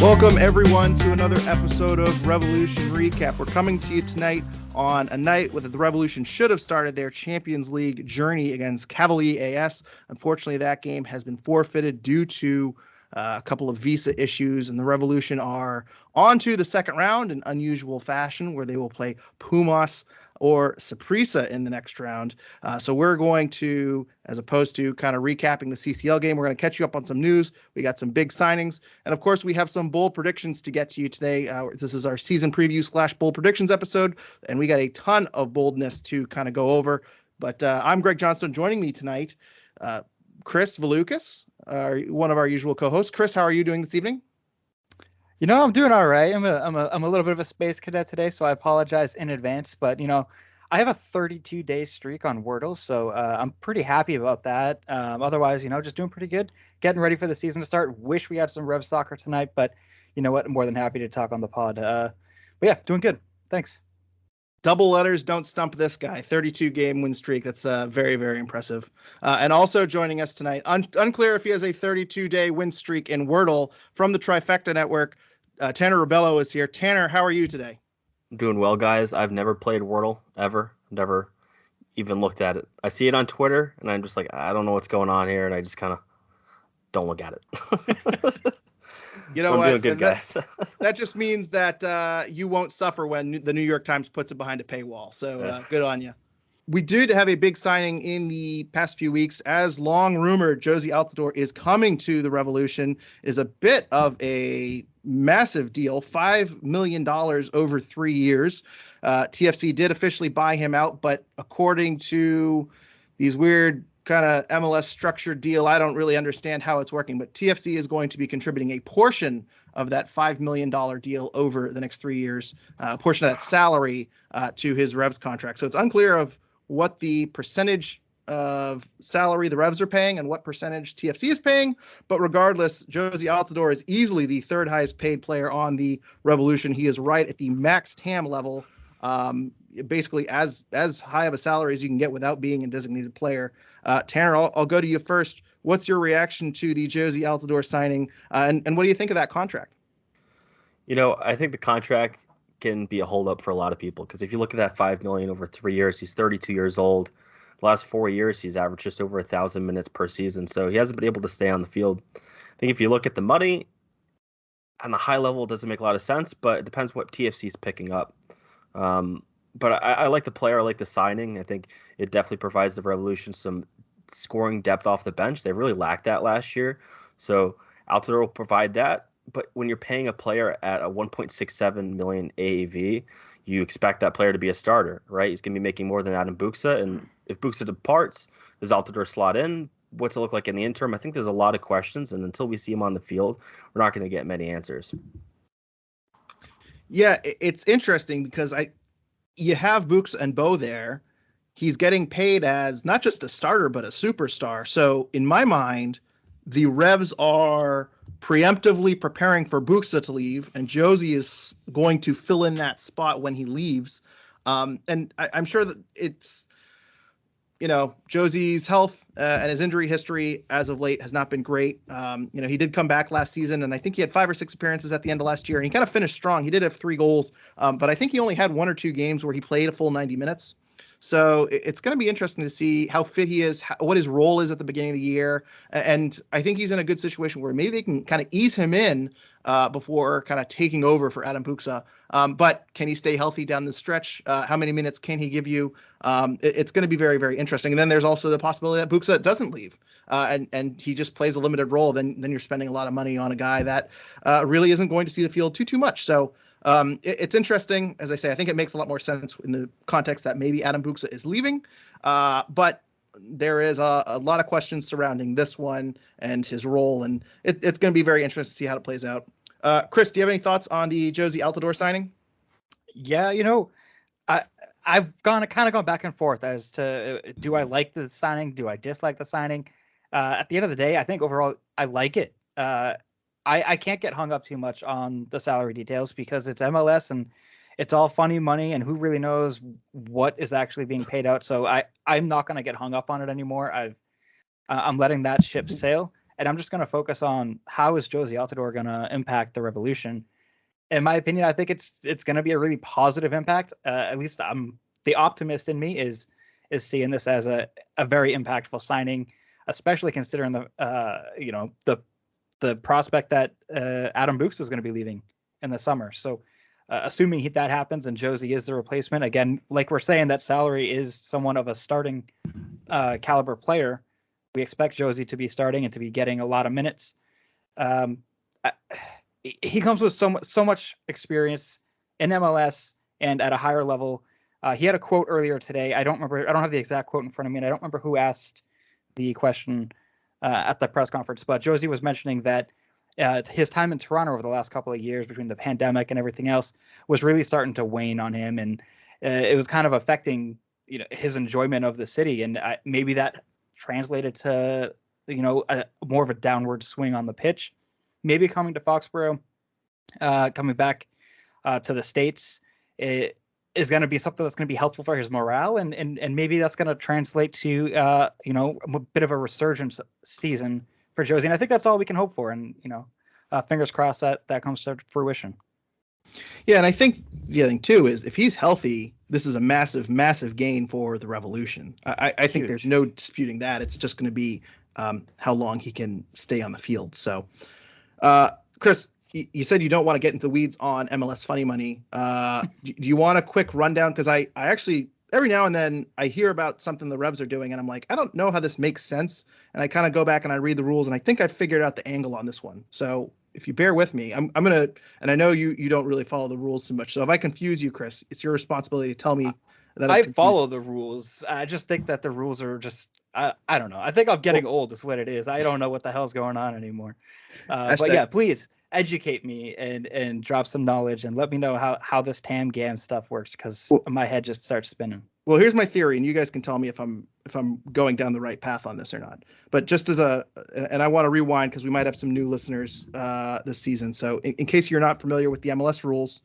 Welcome, everyone, to another episode of Revolution Recap. We're coming to you tonight on a night where the Revolution should have started their Champions League journey against Cavalier AS. Unfortunately, that game has been forfeited due to a couple of visa issues, and the Revolution are on to the second round in unusual fashion, where they will play Pumas or Saprissa in the next round. So we're going to, as opposed to kind of recapping the CCL game, we're going to catch you up on some news. We got some big signings. And of course, we have some bold predictions to get to you today. This is our season preview / bold predictions episode. And we got a ton of boldness to kind of go over. But I'm Greg Johnstone. Joining me tonight, Kris Valukis, one of our usual co-hosts. Kris, how are you doing this evening? You know, I'm doing all right. I'm a little bit of a space cadet today, so I apologize in advance. But you know, I have a 32-day streak on Wordle, so I'm pretty happy about that. Otherwise, you know, just doing pretty good. Getting ready for the season to start. Wish we had some Rev soccer tonight, but you know what? I'm more than happy to talk on the pod. But yeah, doing good. Thanks. Double letters don't stump this guy. 32-game win streak. That's very, very impressive. And also joining us tonight, unclear if he has a 32-day win streak in Wordle from the Trifecta Network. Tanner Rebelo is here. Tanner, how are you today? I'm doing well, guys. I've never played Wordle ever. Never even looked at it. I see it on Twitter, and I'm just like, I don't know what's going on here, and I just kind of don't look at it. You know I'm what? doing good, guys. That just means that you won't suffer when the New York Times puts it behind a paywall. So good on you. We did have a big signing in the past few weeks. As long rumored, Jozy Altidore is coming to the Revolution. Is a bit of a massive deal, $5 million over 3 years. TFC did officially buy him out, but according to these weird kind of MLS structured deal, I don't really understand how it's working, but TFC is going to be contributing a portion of that $5 million deal over the next 3 years, a portion of that salary to his Revs contract. So it's unclear of what the percentage of salary the Revs are paying and what percentage TFC is paying. But regardless, Jozy Altidore is easily the third highest paid player on the Revolution. He is right at the max TAM level, basically as high of a salary as you can get without being a designated player. Tanner, I'll go to you first. What's your reaction to the Jozy Altidore signing, and what do you think of that contract? You know, I think the contract can be a holdup for a lot of people, because if you look at that $5 million over 3 years, he's 32 years old. The last 4 years, he's averaged just over 1,000 minutes per season, so he hasn't been able to stay on the field. I think if you look at the money, on the high level, it doesn't make a lot of sense, but it depends what TFC is picking up. But I like the player. I like the signing. I think it definitely provides the Revolution some scoring depth off the bench. They really lacked that last year, so Altador will provide that. But when you're paying a player at a 1.67 million AAV, you expect that player to be a starter, right? He's going to be making more than Adam Buxa. And if Buxa departs, does Altador slot in? What's it look like in the interim? I think there's a lot of questions. And until we see him on the field, we're not going to get many answers. Yeah, it's interesting because you have Buxa and Bo there. He's getting paid as not just a starter, but a superstar. So in my mind, the Revs are preemptively preparing for Buxa to leave, and Jozy is going to fill in that spot when he leaves. And I'm sure that it's, you know, Jozy's health and his injury history as of late has not been great. You know, he did come back last season, and I think he had 5 or 6 appearances at the end of last year, and he kind of finished strong. He did have 3 goals, but I think he only had 1 or 2 games where he played a full 90 minutes. So it's going to be interesting to see how fit he is, what his role is at the beginning of the year. And I think he's in a good situation where maybe they can kind of ease him in before kind of taking over for Adam Buxa. But can he stay healthy down the stretch? How many minutes can he give you? It's going to be very, very interesting. And then there's also the possibility that Buxa doesn't leave and he just plays a limited role. Then you're spending a lot of money on a guy that really isn't going to see the field too much. So it's interesting. As I say, I think it makes a lot more sense in the context that maybe Adam Buxa is leaving. But there is a lot of questions surrounding this one and his role, and it's going to be very interesting to see how it plays out. Kris, do you have any thoughts on the Jozy Altidore signing? Yeah, you know, I've kind of gone back and forth as to do I like the signing? Do I dislike the signing? At the end of the day, I think overall I like it. I can't get hung up too much on the salary details because it's MLS and it's all funny money, and who really knows what is actually being paid out. So I'm not going to get hung up on it anymore. I'm letting that ship sail. and I'm just going to focus on how is Jozy Altidore going to impact the Revolution. In my opinion, I think it's going to be a really positive impact. At least the optimist in me is seeing this as a very impactful signing, especially considering the prospect that Adam Books is going to be leaving in the summer. So assuming that happens and Jozy is the replacement, again, like we're saying, that salary is somewhat of a starting caliber player. We expect Jozy to be starting and to be getting a lot of minutes. He comes with so much experience in MLS and at a higher level. He had a quote earlier today. I don't have the exact quote in front of me, and I don't remember who asked the question at the press conference, but Jozy was mentioning that his time in Toronto over the last couple of years, between the pandemic and everything else, was really starting to wane on him, and it was kind of affecting his enjoyment of the city, and maybe that translated to more of a downward swing on the pitch. Maybe coming to Foxborough, coming back to the States, it is going to be something that's going to be helpful for his morale, and maybe that's going to translate to a bit of a resurgence season for Jozy. And I think that's all we can hope for. And fingers crossed that comes to fruition. Yeah, and I think the other thing too is if he's healthy, this is a massive gain for the Revolution. I think there's no disputing that. It's just going to be how long he can stay on the field. So, Kris, you said you don't want to get into the weeds on MLS Funny Money. Do you want a quick rundown? Because I actually, every now and then, I hear about something the Revs are doing, and I'm like, I don't know how this makes sense. And I kind of go back and I read the rules, and I think I figured out the angle on this one. So if you bear with me, I'm gonna, and I know you don't really follow the rules too much. So if I confuse you, Kris, it's your responsibility to tell me that I follow the rules. I just think that the rules are just, I don't know. I think I'm getting old is what it is. I don't know what the hell's going on anymore. But yeah, please educate me and drop some knowledge and let me know how this TAM-GAM stuff works, because my head just starts spinning. Well, here's my theory, and you guys can tell me if I'm going down the right path on this or not. But just as and I want to rewind because we might have some new listeners this season. So in case you're not familiar with the MLS rules,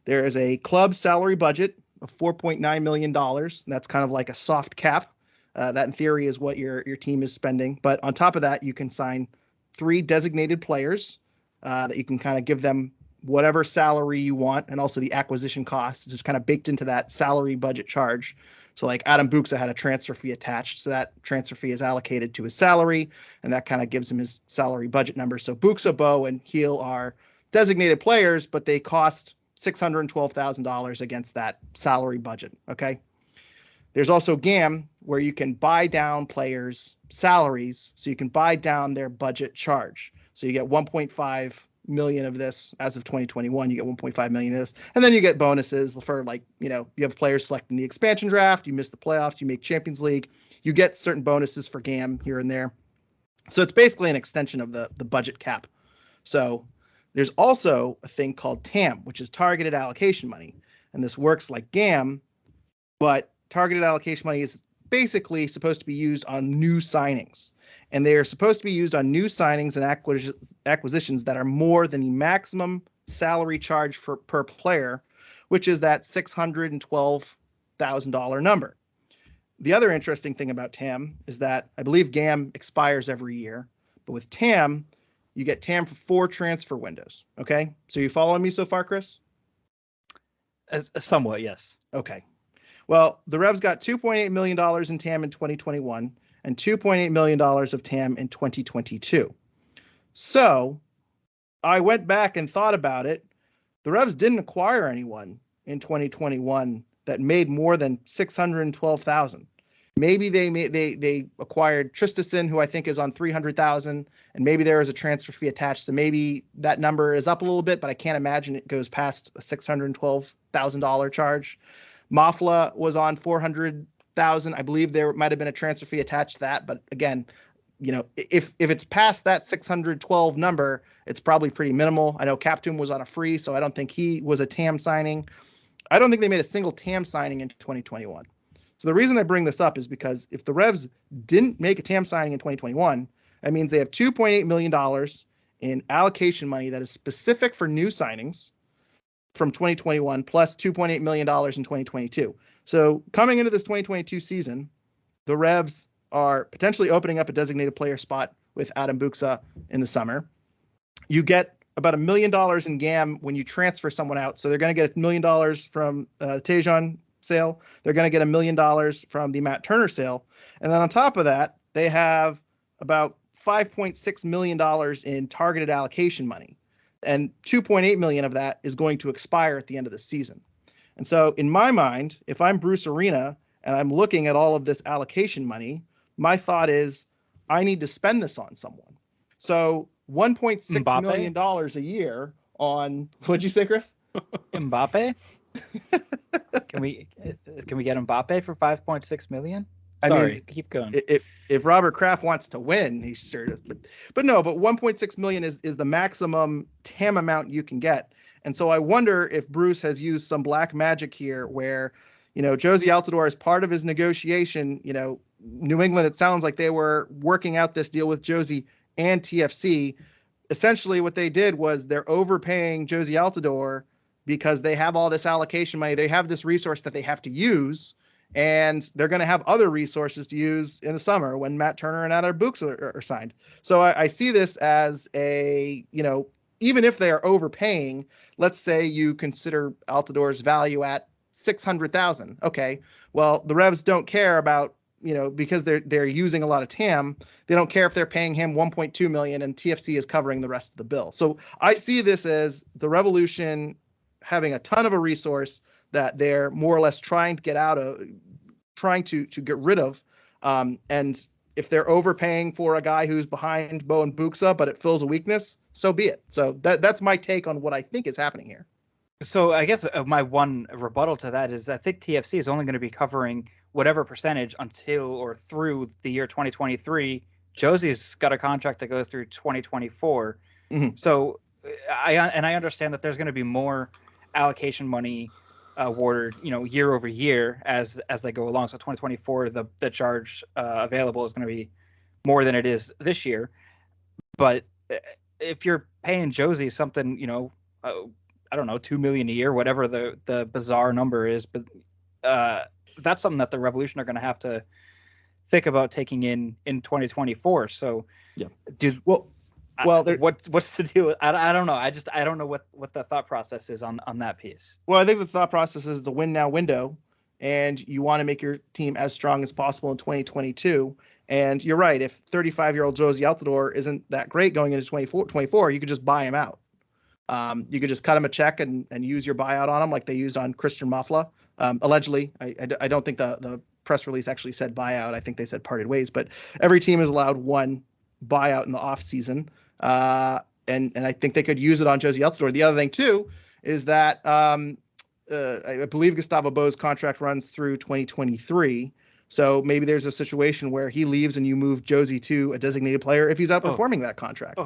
there is a club salary budget of $4.9 million. And that's kind of like a soft cap. That in theory is what your team is spending. But on top of that, you can sign 3 designated players that you can kind of give them whatever salary you want, and also the acquisition costs is just kind of baked into that salary budget charge. So like Adam Buksa had a transfer fee attached, so that transfer fee is allocated to his salary, and that kind of gives him his salary budget number. So Buksa, Bo, and Heel are designated players, but they cost $612,000 against that salary budget. Okay. There's also GAM, where you can buy down players' salaries, so you can buy down their budget charge. So you get 1.5 million of this as of 2021. You get 1.5 million of this, and then you get bonuses for you have players selected in the expansion draft, you miss the playoffs, you make Champions League, you get certain bonuses for GAM here and there. So it's basically an extension of the budget cap. So there's also a thing called TAM, which is targeted allocation money, and this works like GAM, but targeted allocation money is basically supposed to be used on new signings. And they are supposed to be used on new signings and acquisitions that are more than the maximum salary charge per player, which is that $612,000 number. The other interesting thing about TAM is that I believe GAM expires every year, but with TAM, you get TAM for 4 transfer windows. Okay, so you following me so far, Kris? Somewhat, yes. Okay. Well, the Revs got $2.8 million in TAM in 2021 and $2.8 million of TAM in 2022. So I went back and thought about it. The Revs didn't acquire anyone in 2021 that made more than $612,000. Maybe they acquired Tristison, who I think is on $300,000, and maybe there is a transfer fee attached. So maybe that number is up a little bit, but I can't imagine it goes past a $612,000 charge. Mafla was on $400,000. I believe there might have been a transfer fee attached to that, but again, if it's past that 612 number, it's probably pretty minimal. I know Captain was on a free, so I don't think he was a TAM signing. I don't think they made a single TAM signing in 2021. So the reason I bring this up is because if the Revs didn't make a TAM signing in 2021, that means they have $2.8 million in allocation money that is specific for new signings from 2021 plus $2.8 million in 2022. So coming into this 2022 season, the Revs are potentially opening up a designated player spot with Adam Buksa in the summer. You get about $1 million in GAM when you transfer someone out. So they're going to get $1 million from Tejon sale. They're going to get $1 million from the Matt Turner sale. And then on top of that, they have about $5.6 million in targeted allocation money. And 2.8 million of that is going to expire at the end of the season. And so in my mind, if I'm Bruce Arena and I'm looking at all of this allocation money, my thought is I need to spend this on someone. So $1.6 million dollars a year on, what'd you say, Kris? Mbappe? Can we get Mbappe for 5.6 million? Sorry, I mean, keep going. If Robert Kraft wants to win, he sure does. But 1.6 million is the maximum TAM amount you can get. And so I wonder if Bruce has used some black magic here where, Jozy Altidore, as part of his negotiation, New England, it sounds like they were working out this deal with Josie and TFC. Essentially what they did was they're overpaying Jozy Altidore because they have all this allocation money. They have this resource that they have to use, and they're going to have other resources to use in the summer when Matt Turner and Adam Buksa are signed. So I see this as a, even if they are overpaying, let's say you consider Altidore's value at 600,000. Okay, well, the Revs don't care about, because they're using a lot of TAM, they don't care if they're paying him 1.2 million and TFC is covering the rest of the bill. So I see this as the Revolution having a ton of a resource that they're more or less trying to get out of, trying to get rid of. And if they're overpaying for a guy who's behind Bo and Buksa, but it fills a weakness, so be it. So that's my take on what I think is happening here. So I guess my one rebuttal to that is I think TFC is only going to be covering whatever percentage until or through the year 2023. Josie's got a contract that goes through 2024. Mm-hmm. So I understand that there's going to be more allocation money awarded, year over year as they go along. So 2024, the charge available is going to be more than it is this year. But if you're paying Josie something, I don't know, 2 million a year, whatever the bizarre number is, but that's something that the Revolution are going to have to think about taking in 2024. So, yeah, what's the deal? I don't know. I don't know what the thought process is on that piece. Well, I think the thought process is the win now window, and you want to make your team as strong as possible in 2022. And you're right. If 35-year-old Jozy Altidore isn't that great going into 24, you could just buy him out. You could just cut him a check and use your buyout on him like they used on Christian Mafla. Allegedly, I don't think the press release actually said buyout. I think they said parted ways, but every team is allowed one buyout in the offseason. And I think they could use it on Jozy Altidore. The other thing too is that I believe Gustavo Bo's contract runs through 2023. So maybe there's a situation where he leaves and you move Josie to a designated player if he's outperforming that contract.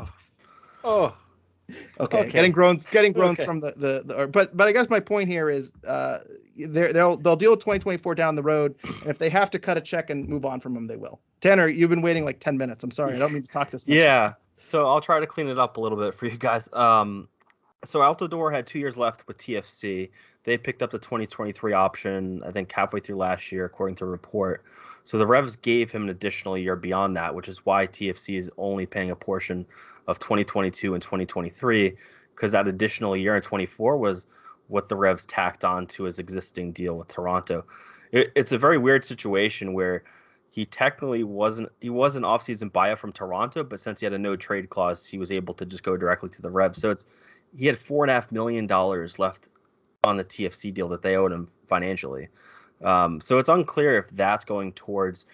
Okay. Getting groans from the but I guess my point here is they'll deal with 2024 down the road, and if they have to cut a check and move on from him, they will. Tanner, you've been waiting like 10 minutes. I'm sorry, I don't mean to talk this much. Yeah, so I'll try to clean it up a little bit for you guys. So Altador had 2 years left with TFC. They picked up the 2023 option, I think, halfway through last year, according to a report. So the Revs gave him an additional year beyond that, which is why TFC is only paying a portion of 2022 and 2023, because that additional year in 24 was what the Revs tacked on to his existing deal with Toronto. It's a very weird situation where he technically wasn't an offseason buyout from Toronto, but since he had a no trade clause, he was able to just go directly to the Revs. So he had $4.5 million left on the TFC deal that they owed him financially. So it's unclear if that's going towards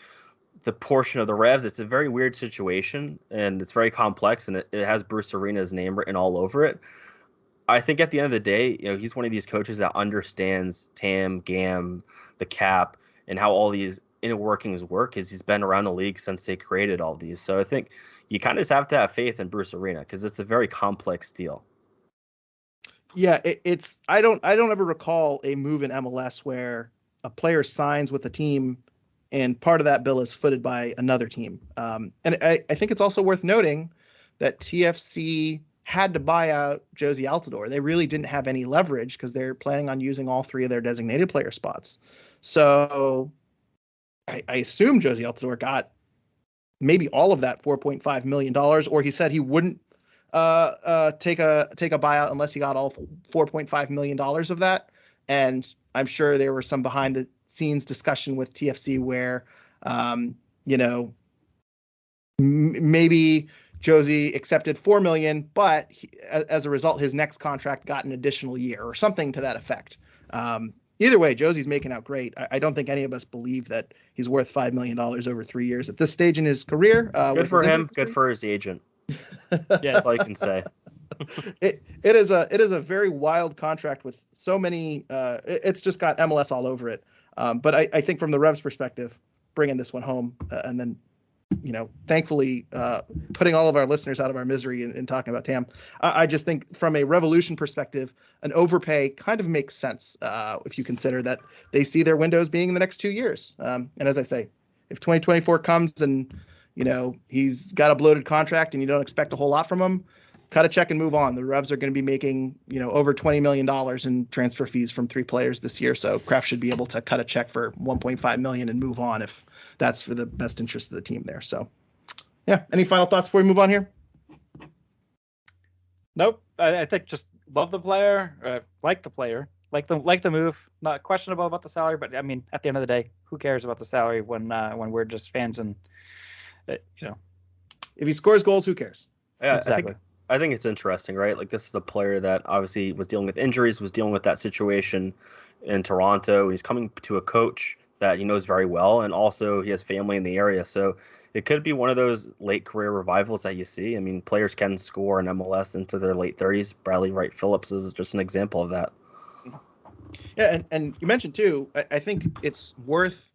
the portion of the Revs. It's a very weird situation, and it's very complex, and it has Bruce Arena's name written all over it. I think at the end of the day, he's one of these coaches that understands TAM, GAM, the cap, and how all these inner workings work, is he's been around the league since they created all these. So I think you kind of just have to have faith in Bruce Arena because it's a very complex deal. Yeah, it's I don't ever recall a move in MLS where a player signs with a team and part of that bill is footed by another team. And I think it's also worth noting that TFC had to buy out Jozy Altidore. They really didn't have any leverage because they're planning on using all 3 of their designated player spots. So I assume Jozy Altidore got maybe all of that $4.5 million, or he said he wouldn't take a buyout unless he got all $4.5 million of that. And I'm sure there were some behind the scenes discussion with TFC where, you know, maybe Josie accepted $4 million, but as a result, his next contract got an additional year or something to that effect. Either way, Josie's making out great. I don't think any of us believe that he's worth $5 million over 3 years at this stage in his career. Good for him. Good for his agent. Yes, That's all I can say. It is a very wild contract with so many. It's just got MLS all over it. But I think from the Revs' perspective, bringing this one home and then, you know, thankfully putting all of our listeners out of our misery in talking about Tam. I just think from a Revolution perspective, an overpay kind of makes sense if you consider that they see their windows being in the next 2 years. And as I say, if 2024 comes and, you know, he's got a bloated contract and you don't expect a whole lot from him, cut a check and move on. The Revs are going to be making, you know, over $20 million in transfer fees from 3 players this year. So Kraft should be able to cut a check for $1.5 million and move on if that's for the best interest of the team there. So, yeah. Any final thoughts before we move on here? Nope. I think just love the player, like the player, like the move. Not questionable about the salary, but I mean, at the end of the day, who cares about the salary when we're just fans and you know. If he scores goals, who cares? Yeah, exactly. I think it's interesting, right? Like, this is a player that obviously was dealing with injuries, was dealing with that situation in Toronto. He's coming to a coach that he knows very well, and also he has family in the area. So it could be one of those late career revivals that you see. I mean, players can score in MLS into their late 30s. Bradley Wright Phillips is just an example of that. Yeah, and you mentioned too, I think it's worth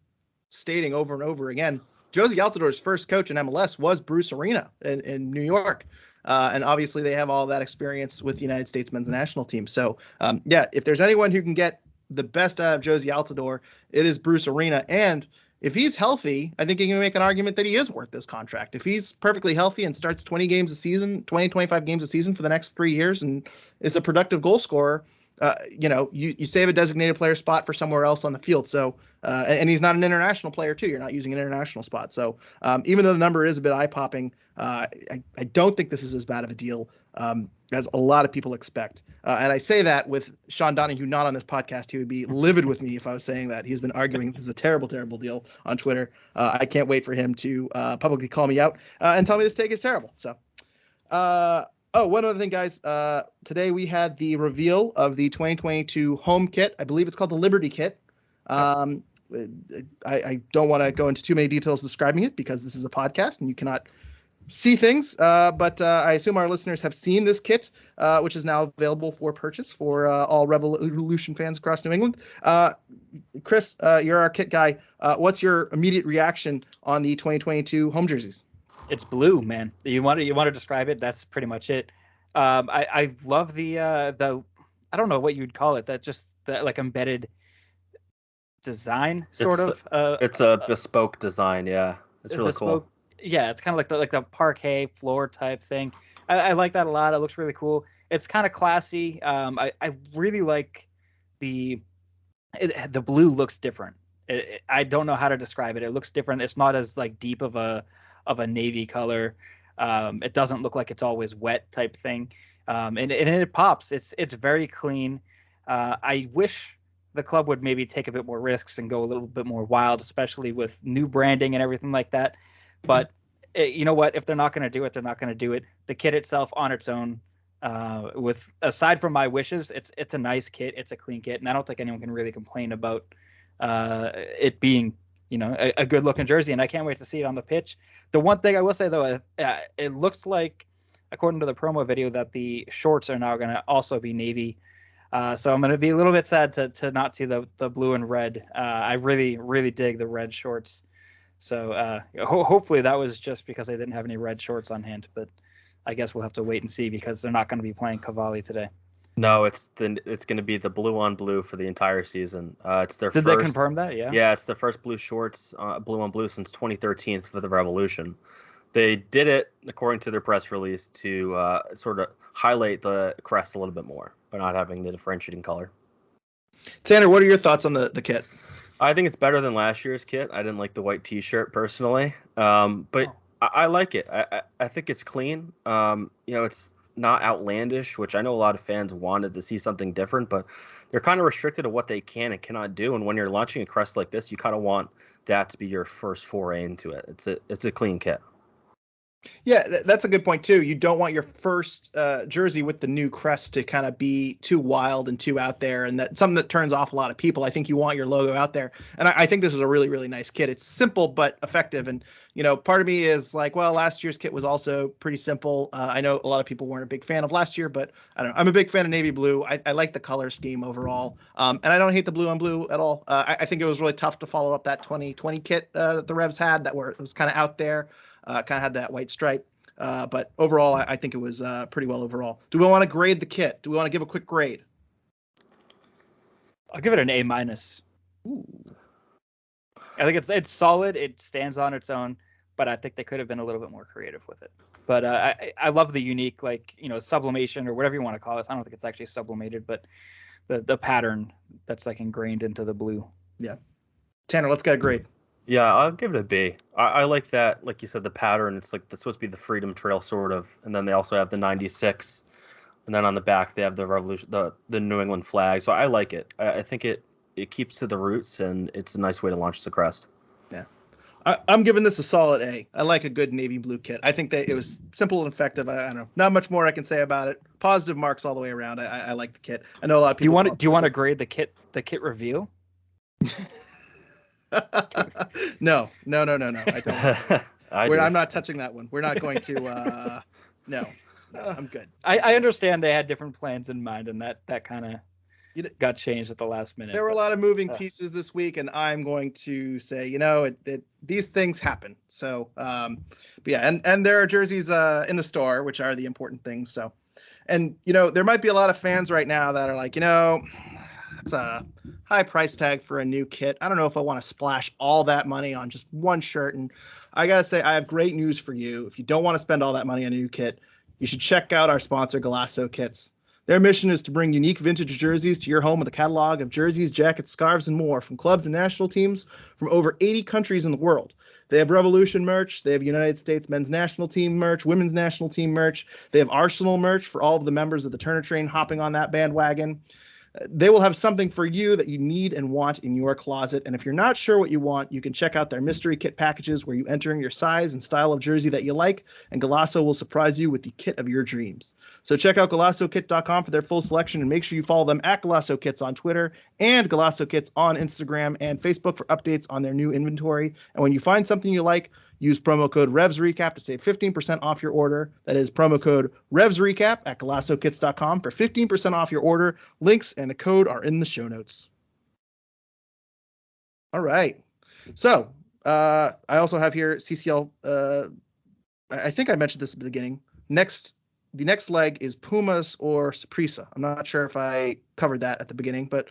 stating over and over again, Jozy Altidore's first coach in MLS was Bruce Arena in New York. And obviously they have all that experience with the United States men's national team. So, yeah, if there's anyone who can get the best out of Jozy Altidore, it is Bruce Arena. And if he's healthy, I think you can make an argument that he is worth this contract. If he's perfectly healthy and starts 20 games a season, 25 games a season for the next 3 years and is a productive goal scorer, you know, you save a designated player spot for somewhere else on the field. So, and he's not an international player too. You're not using an international spot. So, even though the number is a bit eye popping, I don't think this is as bad of a deal as a lot of people expect. And I say that with Sean Donahue not on this podcast. He would be livid with me if I was saying that. He's been arguing this is a terrible, terrible deal on Twitter. I can't wait for him to publicly call me out and tell me this take is terrible. So, oh, one other thing, guys. Today we had the reveal of the 2022 home kit. I believe it's called the Liberty Kit. I don't want to go into too many details describing it because this is a podcast and you cannot see things. But I assume our listeners have seen this kit, which is now available for purchase for all Revolution fans across New England. Kris, you're our kit guy. What's your immediate reaction on the 2022 home jerseys? It's blue, man. You want to describe it? That's pretty much it. I love the I don't know what you'd call it. That just that like embedded design sort of. It's a bespoke design. Yeah, it's really cool. Yeah, it's kind of like the parquet floor type thing. I like that a lot. It looks really cool. It's kind of classy. I really like the blue looks different. I don't know how to describe it. It looks different. It's not as like deep of a navy color. It doesn't look like it's always wet type thing. And it pops. It's very clean. I wish the club would maybe take a bit more risks and go a little bit more wild, especially with new branding and everything like that. But you know what? If they're not going to do it, they're not going to do it. The kit itself on its own, with aside from my wishes, it's a nice kit. It's a clean kit, and I don't think anyone can really complain about it being, you know, a good looking jersey. And I can't wait to see it on the pitch. The one thing I will say though, it looks like, according to the promo video, that the shorts are now going to also be navy. So I'm going to be a little bit sad to not see the blue and red. I really, really dig the red shorts. So hopefully that was just because they didn't have any red shorts on hand. But I guess we'll have to wait and see because they're not going to be playing Cavalli today. No, it's going to be the blue on blue for the entire season. It's their Did first, they confirm that? Yeah. Yeah, it's the first blue shorts, blue on blue since 2013 for the Revolution. They did it, according to their press release, to sort of highlight the crest a little bit more by not having the differentiating color. Tanner, what are your thoughts on the kit? I think it's better than last year's kit. I didn't like the white T-shirt personally, but I like it. I think it's clean. It's not outlandish, which I know a lot of fans wanted to see something different, but they're kind of restricted to what they can and cannot do. And when you're launching a crest like this, you kind of want that to be your first foray into it. It's a clean kit. Yeah, that's a good point too. You don't want your first jersey with the new crest to kind of be too wild and too out there, and that's something that turns off a lot of people. I think you want your logo out there, and I think this is a really, really nice kit. It's simple but effective, and part of me is like, well, last year's kit was also pretty simple. I know a lot of people weren't a big fan of last year, but I don't know. I'm a big fan of navy blue. I like the color scheme overall, and I don't hate the blue on blue at all. I think it was really tough to follow up that 2020 kit that the Revs had that was kind of out there. Kind of had that white stripe. But overall, I think it was pretty well overall. Do we want to grade the kit? Do we want to give a quick grade? I'll give it an A-. Ooh. I think it's solid. It stands on its own, but I think they could have been a little bit more creative with it. But I love the unique, sublimation or whatever you want to call it. I don't think it's actually sublimated, but the pattern that's ingrained into the blue. Yeah. Tanner, let's get a grade. Yeah, I'll give it a B. I like that, like you said, the pattern. It's that's supposed to be the Freedom Trail sort of, and then they also have the 96, and then on the back they have the Revolution, the New England flag. So I like it. I think it keeps to the roots, and it's a nice way to launch the crest. Yeah, I'm giving this a solid A. I like a good navy blue kit. I think that it was simple and effective. I don't know, not much more I can say about it. Positive marks all the way around. I like the kit. I know a lot of people. Do you want to grade the kit reveal? No. I don't. I'm not touching that one. We're not going to. No, I'm good. I understand they had different plans in mind, and that kind of got changed at the last minute. There were a lot of moving pieces this week, and I'm going to say, these things happen. So, but yeah, and there are jerseys in the store, which are the important things. So, and there might be a lot of fans right now that are like, it's a high price tag for a new kit. I don't know if I want to splash all that money on just one shirt. And I got to say, I have great news for you. If you don't want to spend all that money on a new kit, you should check out our sponsor, Golasso Kits. Their mission is to bring unique vintage jerseys to your home with a catalog of jerseys, jackets, scarves, and more from clubs and national teams from over 80 countries in the world. They have Revolution merch. They have United States men's national team merch, women's national team merch. They have Arsenal merch for all of the members of the Turner train hopping on that bandwagon. They will have something for you that you need and want in your closet. And if you're not sure what you want, you can check out their mystery kit packages where you enter in your size and style of jersey that you like, and Golasso will surprise you with the kit of your dreams. So check out GolassoKit.com for their full selection, and make sure you follow them at Golasso Kits on Twitter and Golasso Kits on Instagram and Facebook for updates on their new inventory. And when you find something you like, use promo code REVSRECAP to save 15% off your order. That is promo code REVSRECAP at GolassoKits.com for 15% off your order. Links and the code are in the show notes. All right. So I also have here CCL. I think I mentioned this at the beginning. The next leg is Pumas or Saprissa. I'm not sure if I covered that at the beginning, but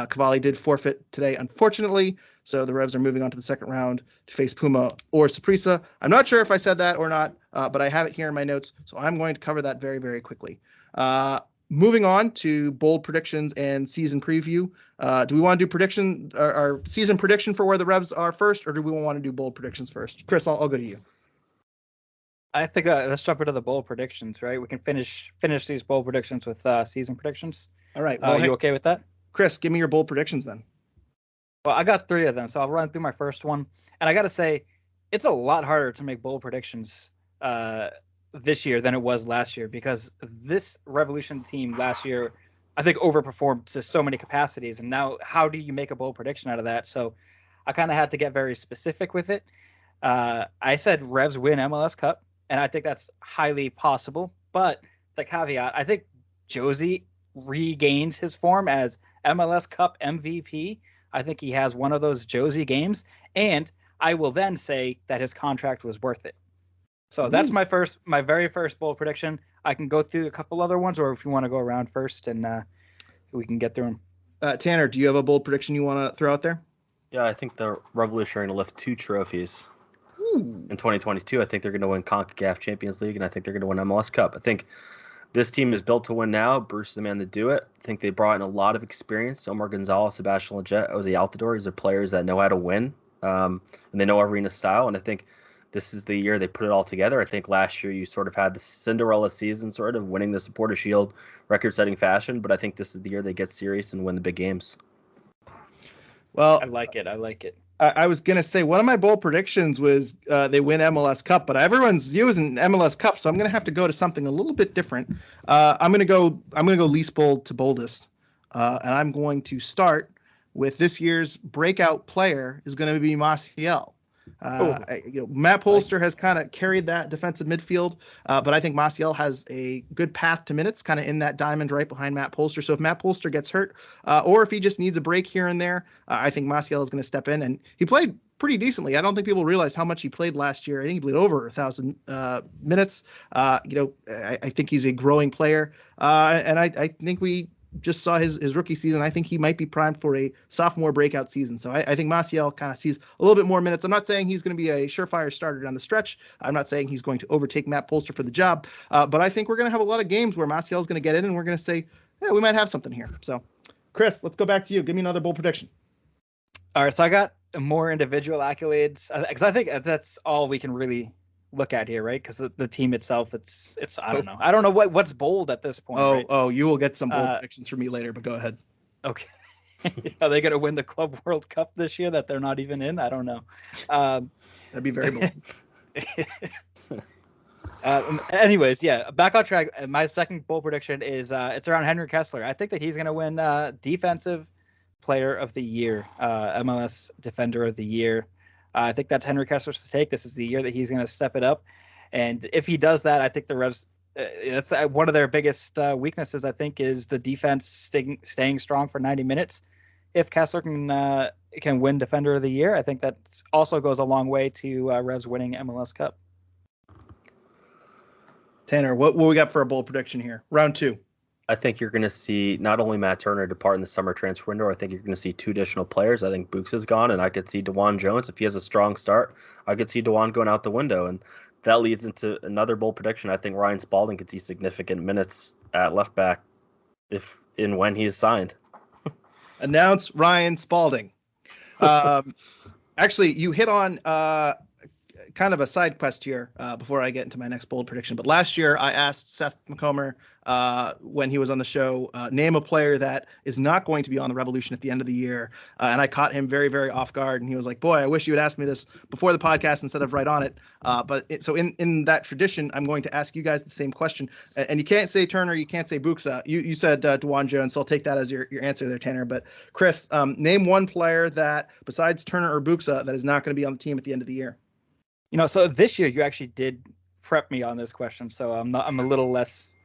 Cavalli did forfeit today, unfortunately. So the Revs are moving on to the second round to face Puma or Saprissa. I'm not sure if I said that or not, but I have it here in my notes, so I'm going to cover that very, very quickly. Moving on to bold predictions and season preview. Do we want to do our season prediction for where the Revs are first, or do we want to do bold predictions first? Kris, I'll go to you. I think let's jump into the bold predictions, right? We can finish these bold predictions with season predictions. All right. Well, you okay with that? Kris, give me your bold predictions then. Well, I got 3 of them, so I'll run through my first one. And I got to say, it's a lot harder to make bold predictions this year than it was last year, because this Revolution team last year, I think, overperformed to so many capacities. And now, how do you make a bold prediction out of that? So I kind of had to get very specific with it. I said Revs win MLS Cup, and I think that's highly possible. But the caveat, I think Josie regains his form as MLS Cup MVP. I think he has one of those Josie games, and I will then say that his contract was worth it. So that's my very first bold prediction. I can go through a couple other ones, or if you want to go around first, and we can get through them. Tanner, do you have a bold prediction you want to throw out there? Yeah, I think the Revolution are going to lift 2 trophies in 2022. I think they're going to win CONCACAF Champions League, and I think they're going to win MLS Cup. I think this team is built to win now. Bruce is the man to do it. I think they brought in a lot of experience. Omar Gonzalez, Sebastian Lletget, Jozy Altidore. These are players that know how to win, and they know arena style. And I think this is the year they put it all together. I think last year you sort of had the Cinderella season, sort of winning the Supporter Shield, record-setting fashion. But I think this is the year they get serious and win the big games. Well, I like it. I was gonna say one of my bold predictions was they win MLS Cup, but everyone's using MLS Cup, so I'm gonna have to go to something a little bit different. I'm gonna go least bold to boldest, and I'm going to start with this year's breakout player is going to be Maciel. Matt Polster has kind of carried that defensive midfield, but I think Maciel has a good path to minutes, kind of in that diamond right behind Matt Polster. So if Matt Polster gets hurt, or if he just needs a break here and there, I think Maciel is going to step in, and he played pretty decently. I don't think people realize how much he played last year. I think he played over 1,000 minutes. I think he's a growing player, and I think we just saw his rookie season. I think he might be primed for a sophomore breakout season. So I think Maciel kind of sees a little bit more minutes. I'm not saying he's going to be a surefire starter down the stretch. I'm not saying he's going to overtake Matt Polster for the job. But I think we're going to have a lot of games where Maciel is going to get in and we're going to say, yeah, we might have something here. So, Kris, let's go back to you. Give me another bold prediction. All right. So I got more individual accolades because I think that's all we can really look at here, right? Because the team itself, it's I don't know what's bold at this point. You will get some bold predictions from me later, but go ahead. Okay. Are they going to win the Club World Cup this year that they're not even in? I don't know. That'd be very bold. Anyways, yeah, back on track. My second bold prediction is it's around Henry Kessler. I think that he's going to win Defensive Player of the Year, MLS Defender of the Year. I think that's Henry Kessler's to take. This is the year that he's going to step it up. And if he does that, I think the Revs, that's one of their biggest weaknesses, I think, is the defense staying strong for 90 minutes. If Kessler can win Defender of the Year, I think that also goes a long way to Revs winning MLS Cup. Tanner, what we got for a bold prediction here? Round 2. I think you're going to see not only Matt Turner depart in the summer transfer window, I think you're going to see 2 additional players. I think Books is gone, and I could see DeJuan Jones. If he has a strong start, I could see DeJuan going out the window. And that leads into another bold prediction. I think Ryan Spalding could see significant minutes at left back when he is signed. Announce Ryan Spalding. Actually, you hit on kind of a side quest here before I get into my next bold prediction. But last year, I asked Seth McComber when he was on the show, name a player that is not going to be on the Revolution at the end of the year. And I caught him very, very off guard. And he was like, boy, I wish you had asked me this before the podcast instead of right on it. So in that tradition, I'm going to ask you guys the same question. And you can't say Turner, you can't say Buksa. You said DeJuan Jones, so I'll take that as your answer there, Tanner. But Kris, name one player that, besides Turner or Buksa, that is not going to be on the team at the end of the year. So this year you actually did prep me on this question, so I'm a little less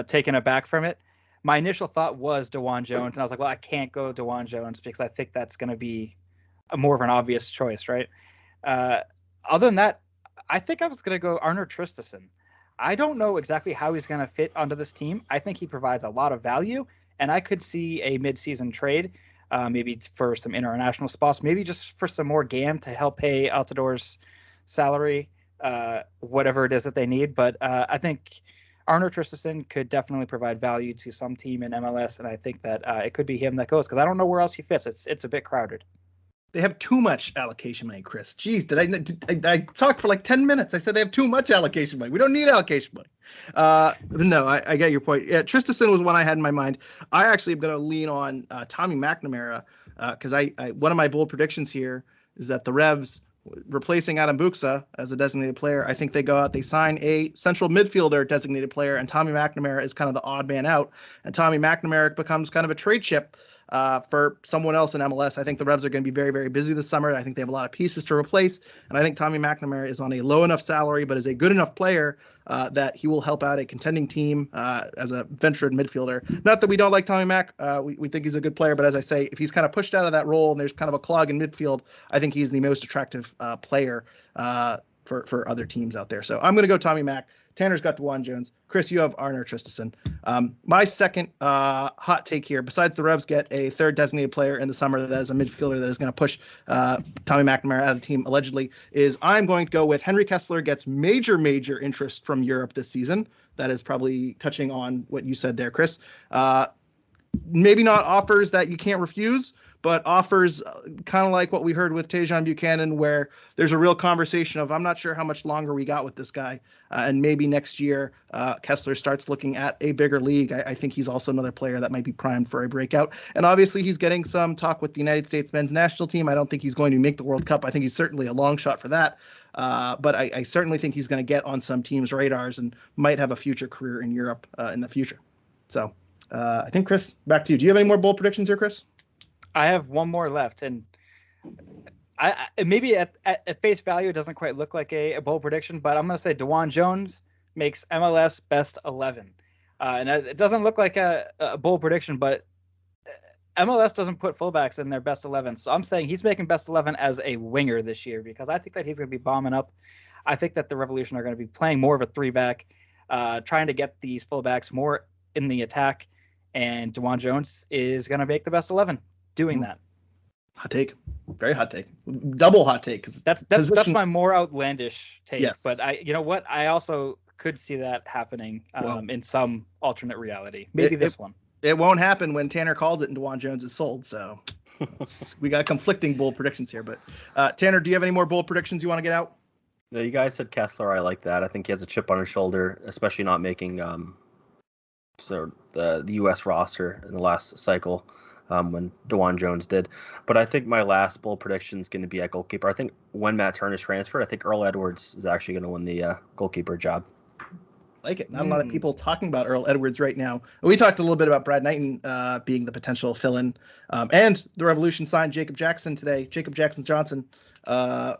taken aback from it. My initial thought was DeJuan Jones, and I was like, well, I can't go DeJuan Jones because I think that's going to be more of an obvious choice, right? Other than that, I think I was going to go Arnor Traustason. I don't know exactly how he's going to fit onto this team. I think he provides a lot of value, and I could see a mid-season trade, maybe for some international spots, maybe just for some more GAM to help pay Altador's salary, whatever it is that they need. But I think Arnor Traustason could definitely provide value to some team in MLS, and I think that it could be him that goes because I don't know where else he fits. It's a bit crowded. They have too much allocation money, Kris. Jeez, did I talked for like 10 minutes? I said they have too much allocation money. We don't need allocation money. But no, I get your point. Yeah, Traustason was one I had in my mind. I actually am going to lean on Tommy McNamara because I one of my bold predictions here is that the Revs, replacing Adam Buksa as a designated player, I think they go out, they sign a central midfielder designated player, and Tommy McNamara is kind of the odd man out. And Tommy McNamara becomes kind of a trade chip for someone else in MLS. I think the Revs are going to be very, very busy this summer. I think they have a lot of pieces to replace. And I think Tommy McNamara is on a low enough salary, but is a good enough player that he will help out a contending team as a ventured midfielder. Not that we don't like Tommy Mac. We think he's a good player, but as I say, if he's kind of pushed out of that role and there's kind of a clog in midfield, I think he's the most attractive player for other teams out there. So I'm going to go Tommy Mac. Tanner's got DeJuan Jones. Kris, you have Arnor Traustason. My second hot take here, besides the Revs get a third designated player in the summer that is a midfielder that is going to push Tommy McNamara out of the team allegedly, is I'm going to go with Henry Kessler gets major interest from Europe this season. That is probably touching on what you said there, Kris. Maybe not offers that you can't refuse, but offers kind of like what we heard with Tajon Buchanan, where there's a real conversation of, I'm not sure how much longer we got with this guy. And maybe next year, Kessler starts looking at a bigger league. I think he's also another player that might be primed for a breakout. And obviously, he's getting some talk with the United States men's national team. I don't think he's going to make the World Cup. I think he's certainly a long shot for that. But I certainly think he's going to get on some teams' radars and might have a future career in Europe in the future. So I think, Kris, back to you. Do you have any more bold predictions here, Kris? I have one more left, and I maybe at face value it doesn't quite look like a bold prediction, but I'm going to say DeJuan Jones makes MLS best 11. And it doesn't look like a bold prediction, but MLS doesn't put fullbacks in their best 11. So I'm saying he's making best 11 as a winger this year, because I think that he's going to be bombing up. I think that the Revolution are going to be playing more of a 3-back, trying to get these fullbacks more in the attack. And DeJuan Jones is going to make the best 11 doing that. Hot take. Very hot take. Double hot take. That's my more outlandish take. Yes. But you know what? I also could see that happening in some alternate reality. Maybe this one. It won't happen when Tanner calls it and DeJuan Jones is sold. So we got conflicting bold predictions here. But Tanner, do you have any more bold predictions you want to get out? No, you guys said Kessler. I like that. I think he has a chip on his shoulder, especially not making the U.S. roster in the last cycle when DeJuan Jones did. But I think my last bold prediction is going to be at goalkeeper. I think when Matt Turner's transferred, I think Earl Edwards is actually going to win the goalkeeper job. Like it. Not a lot of people talking about Earl Edwards right now. We talked a little bit about Brad Knighton being the potential fill-in. And the Revolution signed Jacob Jackson today. Jacob Jackson-Johnson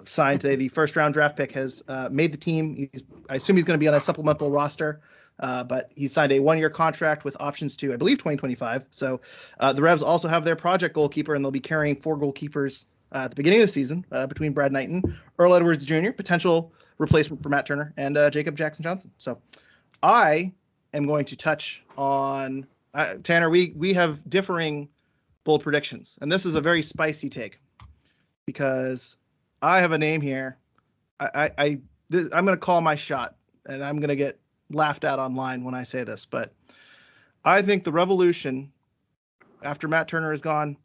signed today. The first-round draft pick has made the team. I assume he's going to be on a supplemental roster. But he signed a 1-year contract with options to, I believe, 2025. So the Revs also have their project goalkeeper, and they'll be carrying 4 goalkeepers at the beginning of the season between Brad Knighton, Earl Edwards Jr., potential replacement for Matt Turner, and Jacob Jackson-Johnson. So I am going to touch on Tanner. We have differing bold predictions, and this is a very spicy take because I have a name here. I'm going to call my shot, and I'm going to get laughed at online when I say this, but I think the Revolution, after Matt Turner is gone,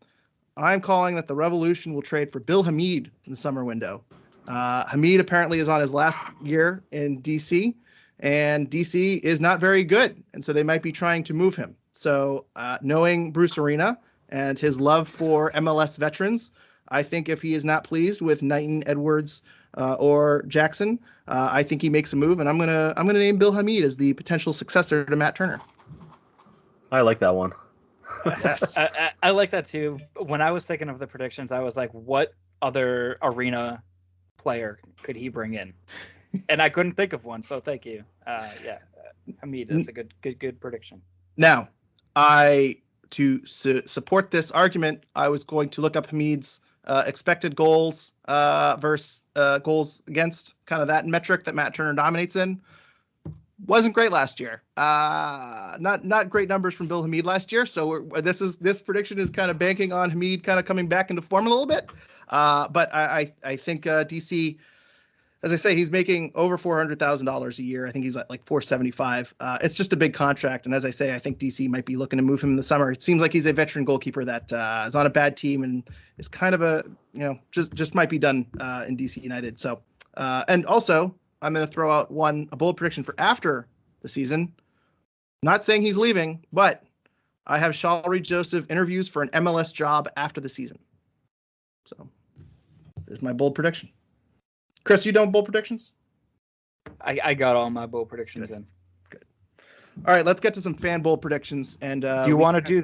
I'm calling that the Revolution will trade for Bill Hamid in the summer window. Hamid apparently is on his last year in DC, and DC is not very good, and so they might be trying to move him. So knowing Bruce Arena and his love for MLS veterans, I think if he is not pleased with Knighton, Edwards, or Jackson, I think he makes a move, and I'm gonna name Bill Hamid as the potential successor to Matt Turner. I like that one. Yes. I like that too. When I was thinking of the predictions, I was like, what other Arena player could he bring in? And I couldn't think of one, so thank you. Hamid, that's a good prediction. Now, to support this argument, I was going to look up Hamid's expected goals versus goals against, kind of that metric that Matt Turner dominates in. Wasn't great last year. Not great numbers from Bill Hamid last year. So this prediction is kind of banking on Hamid kind of coming back into form a little bit. But I think DC, as I say, he's making over $400,000 a year. I think he's at like $475. It's just a big contract, and as I say, I think DC might be looking to move him in the summer. It seems like he's a veteran goalkeeper that is on a bad team and is kind of just might be done in DC United. So, and also I'm going to throw out a bold prediction for after the season. Not saying he's leaving, but I have Shalry Joseph interviews for an MLS job after the season. So there's my bold prediction. Kris, you done bold predictions? I got all my bold predictions in. Good. All right, let's get to some fan bold predictions. And do you want to do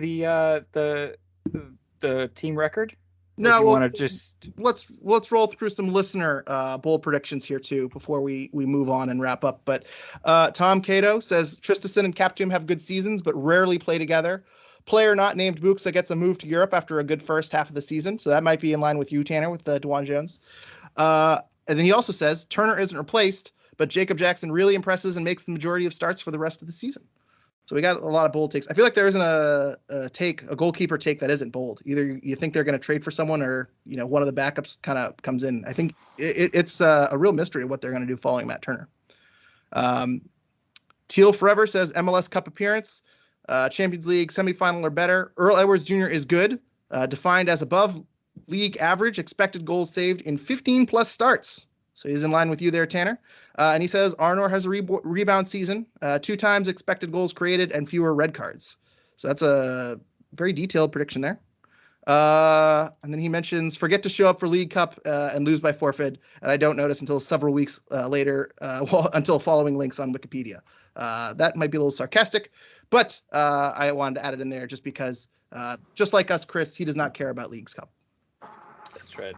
the team record? No, want to just let's roll through some listener bold predictions here too before we move on and wrap up. But Tom Cato says Tristison and Captum have good seasons but rarely play together. Player not named Buxa gets a move to Europe after a good first half of the season, so that might be in line with you, Tanner, with DeJuan Jones. And then he also says Turner isn't replaced, but Jacob Jackson really impresses and makes the majority of starts for the rest of the season. So we got a lot of bold takes. I feel like there isn't a goalkeeper take that isn't bold. Either you think they're going to trade for someone, or one of the backups kind of comes in. I think it's a real mystery of what they're going to do following Matt Turner. Teal Forever says MLS Cup appearance, Champions League semifinal or better. Earl Edwards Jr. is good. defined as above league average expected goals saved in 15 plus starts. So he's in line with you there, Tanner. And he says Arnor has a rebound season, 2 times expected goals created, and fewer red cards. So that's a very detailed prediction there. And then he mentions forget to show up for League Cup and lose by forfeit. And I don't notice until several weeks later, until following links on Wikipedia. That might be a little sarcastic, but I wanted to add it in there just because, just like us, Kris, he does not care about Leagues Cup. That's right.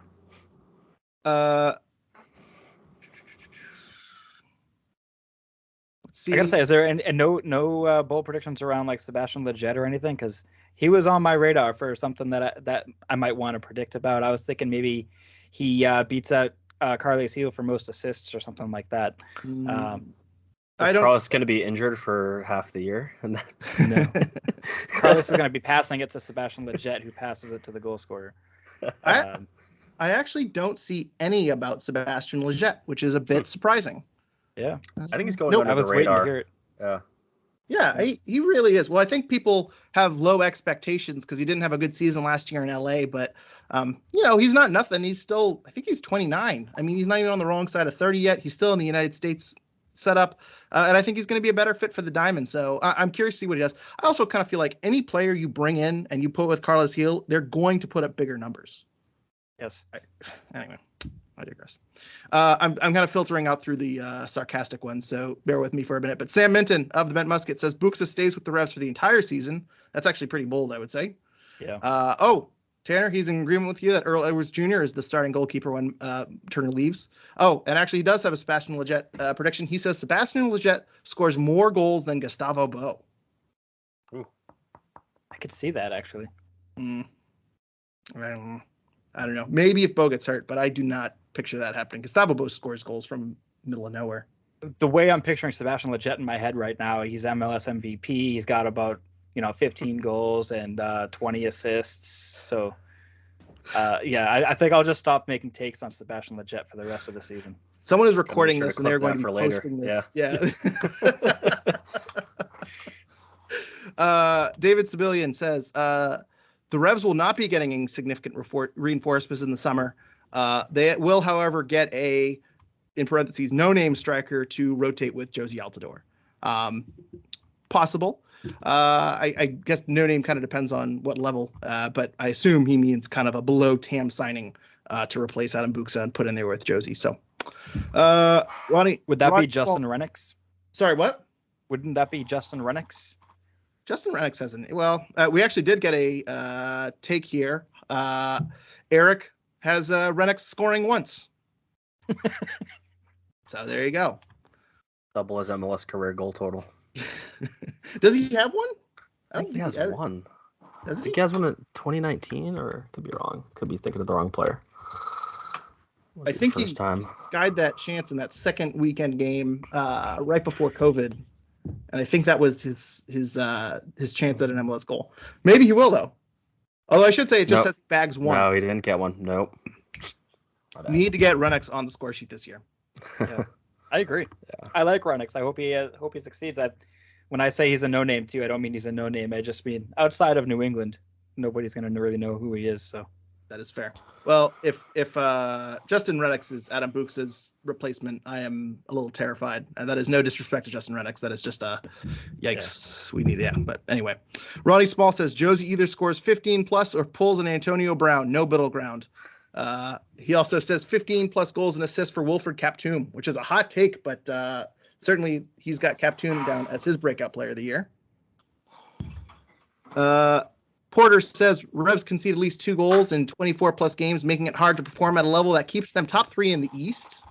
See. I gotta say, is there no bold predictions around like Sebastian Lletget or anything? Because he was on my radar for something that I might want to predict about. I was thinking maybe he beats out Carlos Gil for most assists or something like that. Is Carlos going to be injured for half the year? No. Carlos is going to be passing it to Sebastian Lletget, who passes it to the goal scorer. I actually don't see any about Sebastian Lletget, which is a bit surprising. Yeah, I think he's going under the radar. Waiting to hear it. Yeah, he really is. Well, I think people have low expectations because he didn't have a good season last year in LA, but he's not nothing. He's still, I think he's 29. I mean, he's not even on the wrong side of 30 yet. He's still in the United States setup, and I think he's going to be a better fit for the Diamond. So I'm curious to see what he does. I also kind of feel like any player you bring in and you put with Carlos Gil, they're going to put up bigger numbers. Yes. Anyway, I digress. I'm kind of filtering out through the sarcastic ones, so bear with me for a minute. But Sam Minton of the Bent Musket says Buxa stays with the Revs for the entire season. That's actually pretty bold, I would say. Yeah. Tanner, he's in agreement with you that Earl Edwards Jr. is the starting goalkeeper when Turner leaves. Oh, and actually he does have a Sebastian Lletget prediction. He says Sebastian Lletget scores more goals than Gustavo Bo. Ooh. I could see that, actually. I don't know. Maybe if Bo gets hurt, but I do not picture that happening. Gustavo Bo scores goals from middle of nowhere. The way I'm picturing Sebastian Lletget in my head right now, he's MLS MVP. He's got about 15 goals and 20 assists. So, I think I'll just stop making takes on Sebastian Lletget for the rest of the season. Someone is recording this, and they're going to be posting later. this. Yeah. David Sibilian says the Revs will not be getting significant reinforcements in the summer. They will, however, get a, in parentheses, no-name striker to rotate with Jozy Altidore. Possible. I guess no-name kind of depends on what level, but I assume he means kind of a below TAM signing to replace Adam Buxa and put in there with Josie. So, Ronnie, would that be Justin Rennicks? Sorry, what? Wouldn't that be Justin Rennicks? Justin Rennicks hasn't. Well, we actually did get a take here. Eric has Rennicks scoring once. So there you go. Double his MLS career goal total. Does he have one? I think he has one. Does he? I think he has one in 2019, or could be wrong. Could be thinking of the wrong player. I think he skied that chance in that second weekend game right before COVID. And I think that was his chance at an MLS goal. Maybe he will, though. Although I should say it just says bags one. No, he didn't get one. Nope. You need to get Rennicks on the score sheet this year. Yeah, I agree. Yeah. I like Rennicks. I hope he succeeds. When I say he's a no-name too, I don't mean he's a no-name. I just mean outside of New England, nobody's going to really know who he is. So that is fair. Well, if Justin Rennicks is Adam Buxa's replacement, I am a little terrified. And that is no disrespect to Justin Rennicks. That is just yikes. Yeah. We need But anyway, Ronnie Small says Josie either scores 15 plus or pulls an Antonio Brown. No middle ground. He also says 15 plus goals and assists for Wilfred Kaptoum, which is a hot take, but certainly he's got Kaptoum down as his breakout player of the year. Porter says Revs concede at least 2 goals in 24 plus games, making it hard to perform at a level that keeps them top 3 in the East.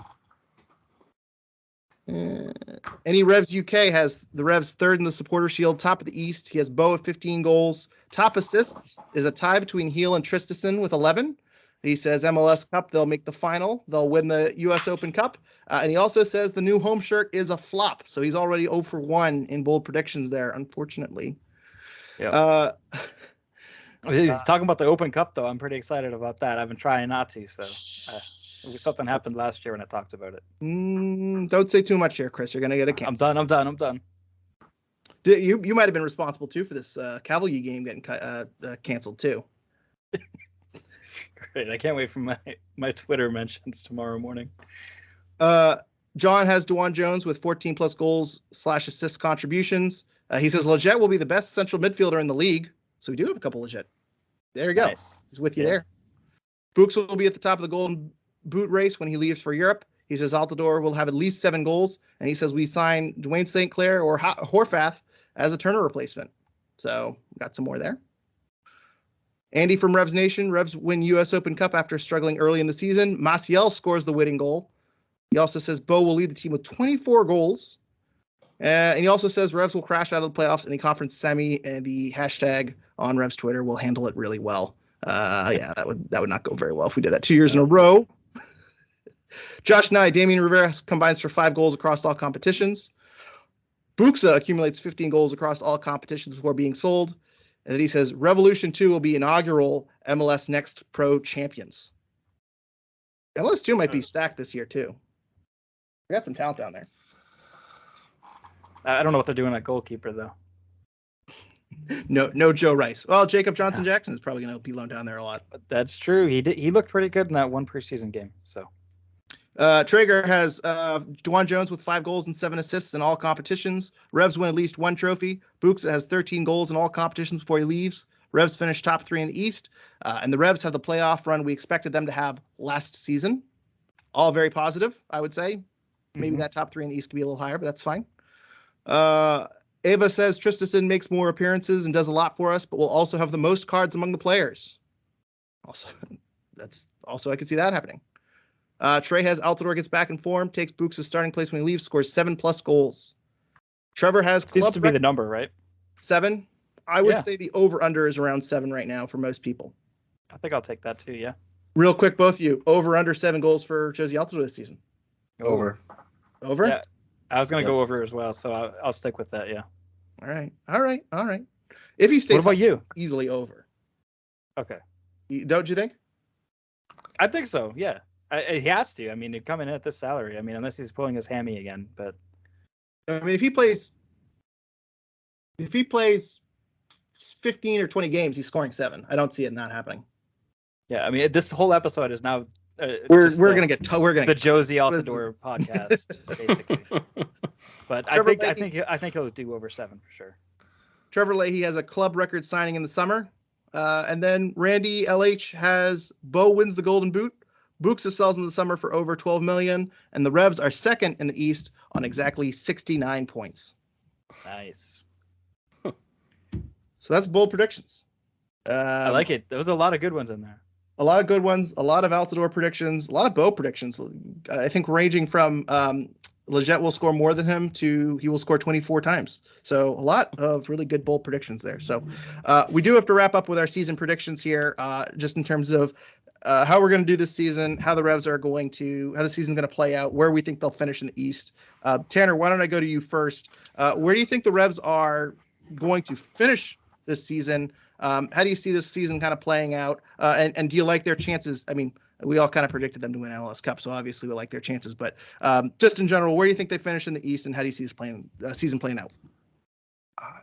Any Revs UK has the Revs 3rd in the Supporter Shield, top of the East. He has Bo with 15 goals. Top assists is a tie between Heel and Tristison with 11. He says MLS Cup, they'll make the final. They'll win the U.S. Open Cup. And he also says the new home shirt is a flop. So he's already 0 for 1 in bold predictions there, unfortunately. Yeah. He's talking about the Open Cup, though. I'm pretty excited about that. I've been trying not to, so something happened last year when I talked about it. Don't say too much here, Kris. You're going to get a cancel. I'm done. You might have been responsible, too, for this Cavalry game getting canceled, too. Great. I can't wait for my Twitter mentions tomorrow morning. John has DeJuan Jones with 14 plus goals / assist contributions. He says Leggett will be the best central midfielder in the league. So we do have a couple Leggett. There you go. Nice. He's with you there. Books will be at the top of the Golden Boot race when he leaves for Europe. He says Altador will have at least 7 goals. And he says we sign Dwayne St. Clair or Horvath as a Turner replacement. So got some more there. Andy from Revs Nation. Revs win U.S. Open Cup after struggling early in the season. Maciel scores the winning goal. He also says Bo will lead the team with 24 goals. And he also says Revs will crash out of the playoffs in the conference semi, and the hashtag on Revs Twitter will handle it really well. That would not go very well if we did that 2 years in a row. Josh Nye, Damian Rivera combines for 5 goals across all competitions. Buxa accumulates 15 goals across all competitions before being sold. And then he says Revolution 2 will be inaugural MLS Next Pro champions. MLS 2 might be stacked this year too. We got some talent down there. I don't know what they're doing at goalkeeper though. No Joe Rice. Well, Jacob Johnson-Jackson is probably going to be loaned down there a lot. That's true. He looked pretty good in that one preseason game. So Traeger has DeJuan Jones with 5 goals and 7 assists in all competitions. Revs win at least 1 trophy. Buxa has 13 goals in all competitions before he leaves. Revs finish top 3 in the East. And the Revs have the playoff run we expected them to have last season. All very positive, I would say. Maybe that top 3 in the East could be a little higher, but that's fine. Ava says Tristison makes more appearances and does a lot for us, but will also have the most cards among the players. Also, I could see that happening. Trey has Altador gets back in form, takes Bux's starting place when he leaves, scores 7+ goals. Trevor has seems to be the number, right? 7. I would say the over-under is around 7 right now for most people. I think I'll take that too, yeah. Real quick, both of you, over-under 7 goals for Jozy Altidore this season. Over. Over? Yeah. I was going to go over as well, so I'll stick with that, yeah. All right. If he stays, what about you? Easily over. Okay. Don't you think? I think so, yeah. He has to. I mean, coming in at this salary. I mean, unless he's pulling his hammy again. But I mean, if he plays 15 or 20 games, he's scoring 7. I don't see it not happening. Yeah, I mean, this whole episode is now. We're gonna get the Jozy Altidore podcast, basically. But I think he'll do over 7 for sure. Trevor Leahy has a club record signing in the summer, and then Randy LH has Bo wins the Golden Boot. Buxa sells in the summer for over 12 million, and the Revs are second in the East on exactly 69 points. Nice. So that's bold predictions. I like it. There was a lot of good ones in there. A lot of good ones, a lot of Altador predictions, a lot of Bo predictions. I think ranging from Leggett will score more than him to he will score 24 times. So a lot of really good bold predictions there. So we do have to wrap up with our season predictions here, just in terms of how we're going to do this season, how the Revs are going to, how the season's going to play out, where we think they'll finish in the East. Tanner, why don't I go to you first? Where do you think the Revs are going to finish this season? How do you see this season kind of playing out? And do you like their chances? I mean, we all kind of predicted them to win MLS Cup, so obviously we like their chances. But just in general, where do you think they finish in the East, and how do you see this season playing out?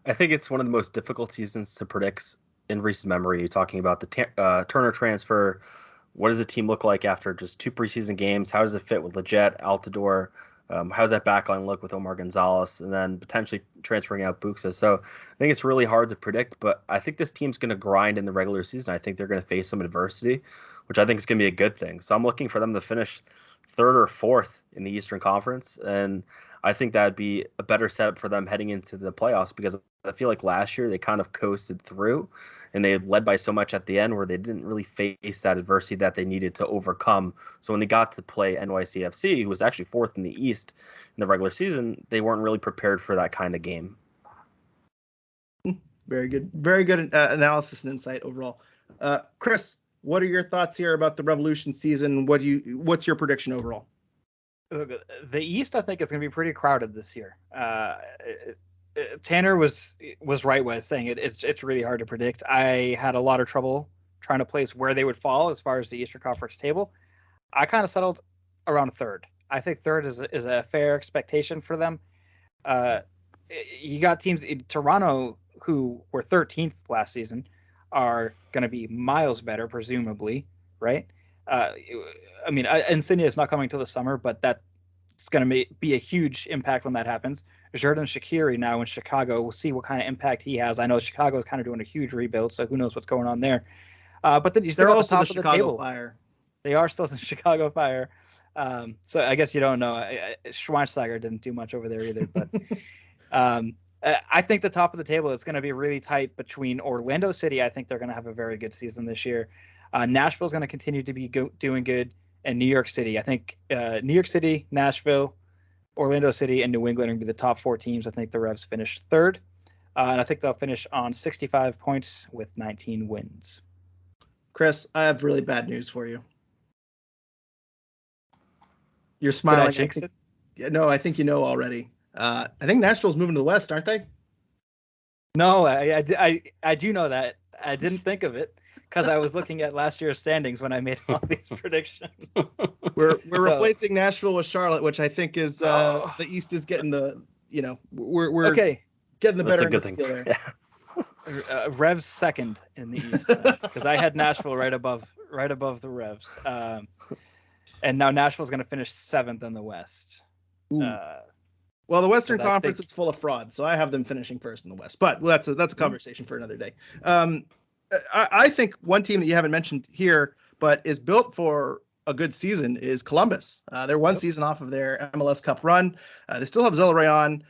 I think it's one of the most difficult seasons to predict in recent memory. You're talking about the Turner transfer. What does the team look like after just 2 preseason games? How does it fit with Leggett, Altador? How does that backline look with Omar Gonzalez, and then potentially transferring out Buxa? So I think it's really hard to predict, but I think this team's going to grind in the regular season. I think they're going to face some adversity, which I think is going to be a good thing. So I'm looking for them to finish 3rd or 4th in the Eastern Conference, and I think that'd be a better setup for them heading into the playoffs, because I feel like last year they kind of coasted through and they led by so much at the end where they didn't really face that adversity that they needed to overcome. So when they got to play NYCFC, who was actually 4th in the East in the regular season, they weren't really prepared for that kind of game. Very good analysis and insight overall. Kris, what are your thoughts here about the Revolution season? What's your prediction overall? The East, I think, is going to be pretty crowded this year. Tanner was right when saying it's really hard to predict. I had a lot of trouble trying to place where they would fall as far as the Eastern Conference table. I kind of settled around 3rd. I think 3rd is a fair expectation for them. You got teams in Toronto who were 13th last season are going to be miles better, presumably. right? I mean, Insigne is not coming till the summer, but that's going to be a huge impact when that happens. Xherdan Shaqiri now in Chicago, we'll see what kind of impact he has. I know Chicago is kind of doing a huge rebuild, so who knows what's going on there. But then you still They're got the also top the of the Chicago table. Fire. They are still the Chicago Fire. So I guess you don't know. Schweinsteiger didn't do much over there either, but I think the top of the table is going to be really tight between Orlando City. I think they're going to have a very good season this year. Nashville is going to continue to be doing good, and New York City. I think New York City, Nashville, Orlando City, and New England are going to be the top 4 teams. I think the Revs finished third, and I think they'll finish on 65 points with 19 wins. Kris, I have really bad news for you. You're smiling. Did I jinx it? No, I think you know already. I think Nashville's moving to the West, aren't they? No, I do know that. I didn't think of it because I was looking at last year's standings when I made all these predictions. We're replacing Nashville with Charlotte, which I think is the East is getting the we're okay. Getting the better That's a good thing. there. Yeah. Revs second in the East because I had Nashville right above the Revs, and now Nashville's going to finish 7th in the West. Well, the Western Conference is full of fraud, so I have them finishing first in the West. But that's a conversation for another day. I think one team that you haven't mentioned here, but is built for a good season, is Columbus. They're one season off of their MLS Cup run. They still have Zelleray on.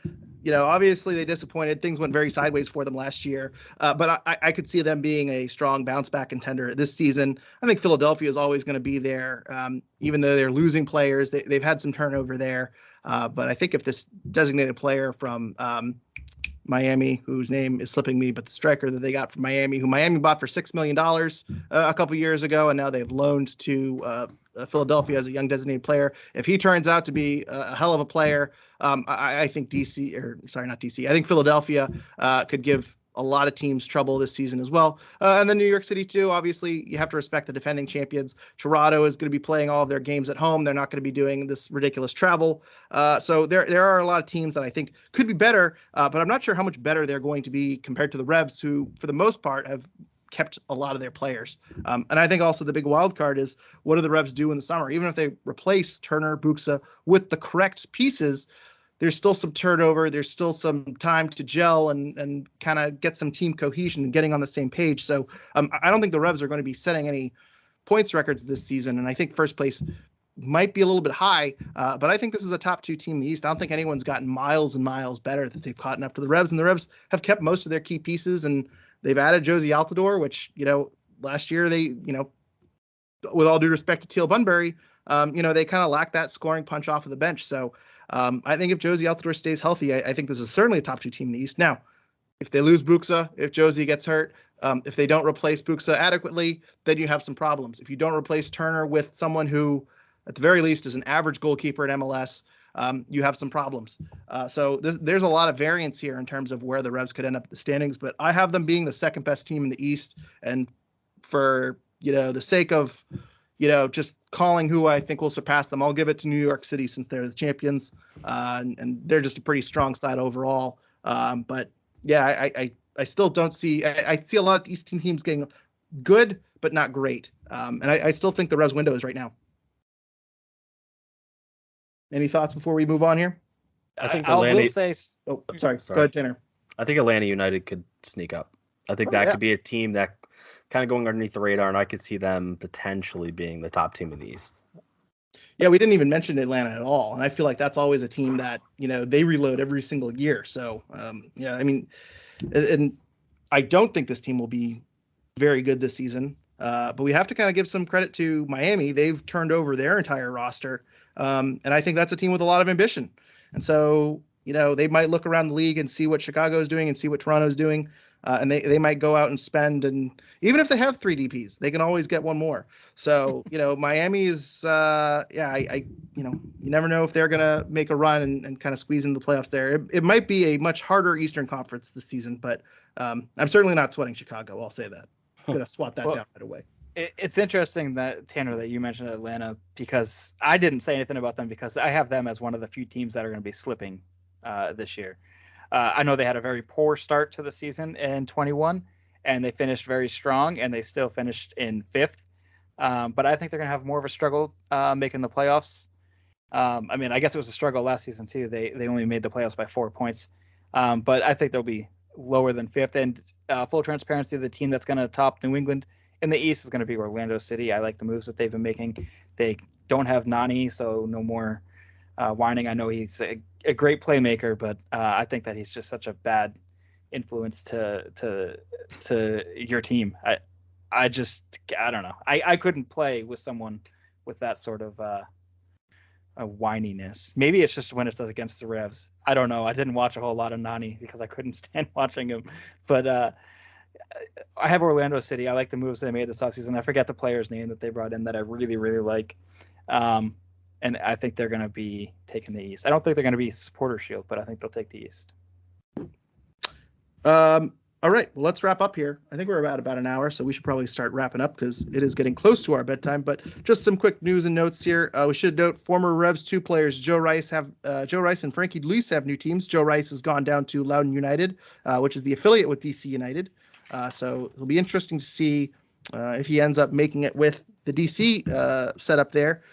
Obviously they disappointed. Things went very sideways for them last year. But I could see them being a strong bounce back contender this season. I think Philadelphia is always going to be there, even though they're losing players. They've had some turnover there. But I think if this designated player from Miami, whose name is slipping me, but the striker that they got from Miami, who Miami bought for $6 million a couple years ago, and now they've loaned to Philadelphia as a young designated player. If he turns out to be a hell of a player, I think I think Philadelphia could give a lot of teams trouble this season as well. And then New York City too. Obviously, you have to respect the defending champions. Toronto is going to be playing all of their games at home. They're not going to be doing this ridiculous travel. So there are a lot of teams that I think could be better, but I'm not sure how much better they're going to be compared to the Revs, who for the most part have kept a lot of their players. And I think also the big wild card is, what do the Revs do in the summer? Even if they replace Turner, Buxa with the correct pieces, there's still some turnover. There's still some time to gel and kind of get some team cohesion and getting on the same page. So I don't think the Revs are going to be setting any points records this season. And I think first place might be a little bit high, but I think this is a top 2 team in the East. I don't think anyone's gotten miles and miles better that they've caught up to the Revs. And the Revs have kept most of their key pieces, and they've added Jozy Altidore, which, last year they, with all due respect to Teal Bunbury, they kind of lack that scoring punch off of the bench. So I think if Jozy Altidore stays healthy, I think this is certainly a top 2 team in the East. Now, if they lose Buxa, if Josie gets hurt, if they don't replace Buxa adequately, then you have some problems. If you don't replace Turner with someone who, at the very least, is an average goalkeeper at MLS, you have some problems. So there's a lot of variance here in terms of where the Revs could end up at the standings, but I have them being the second best team in the East. And for, the sake of, just calling who I think will surpass them, I'll give it to New York City since they're the champions, and they're just a pretty strong side overall. But yeah, I still don't see. I see a lot of East teams getting good, but not great. And I still think the Revs window is right now. Any thoughts before we move on here? I think I will say. Oh, sorry. Go ahead, Tanner. I think Atlanta United could sneak up. I think that could be a team that kind of going underneath the radar, and I could see them potentially being the top team in the East. Yeah, we didn't even mention Atlanta at all, and I feel like that's always a team that they reload every single year. So yeah, I mean, and I don't think this team will be very good this season. But we have to kind of give some credit to Miami. They've turned over their entire roster, and I think that's a team with a lot of ambition. And so they might look around the league and see what Chicago is doing and see what Toronto is doing. And they might go out and spend, and even if they have 3 DPs, they can always get one more. So, Miami is, you never know if they're going to make a run and kind of squeeze into the playoffs there. It might be a much harder Eastern Conference this season, but I'm certainly not sweating Chicago. I'll say that. I'm going to swat that down right away. It's interesting that, Tanner, that you mentioned Atlanta, because I didn't say anything about them because I have them as one of the few teams that are going to be slipping this year. I know they had a very poor start to the season in 21, and they finished very strong, and they still finished in 5th. But I think they're going to have more of a struggle making the playoffs. I mean, I guess it was a struggle last season too. They only made the playoffs by 4 points, but I think they'll be lower than fifth. And full transparency, the team that's going to top New England in the East is going to be Orlando City. I like the moves that they've been making. They don't have Nani, so no more whining. I know he's a great playmaker, but I think that he's just such a bad influence to your team. I don't know. I couldn't play with someone with that sort of a whininess. Maybe it's just when it does against the Revs. I don't know. I didn't watch a whole lot of Nani because I couldn't stand watching him. But I have Orlando City. I like the moves they made this offseason. I forget the player's name that they brought in that I really, really like. And I think they're going to be taking the East. I don't think they're going to be supporter shield, but I think they'll take the East. All right, well, let's wrap up here. I think we're about an hour, so we should probably start wrapping up because it is getting close to our bedtime. But just some quick news and notes here. We should note former Revs 2 players Joe Rice and Frankie Luis have new teams. Joe Rice has gone down to Loudoun United, which is the affiliate with DC United. So it'll be interesting to see if he ends up making it with the DC setup there.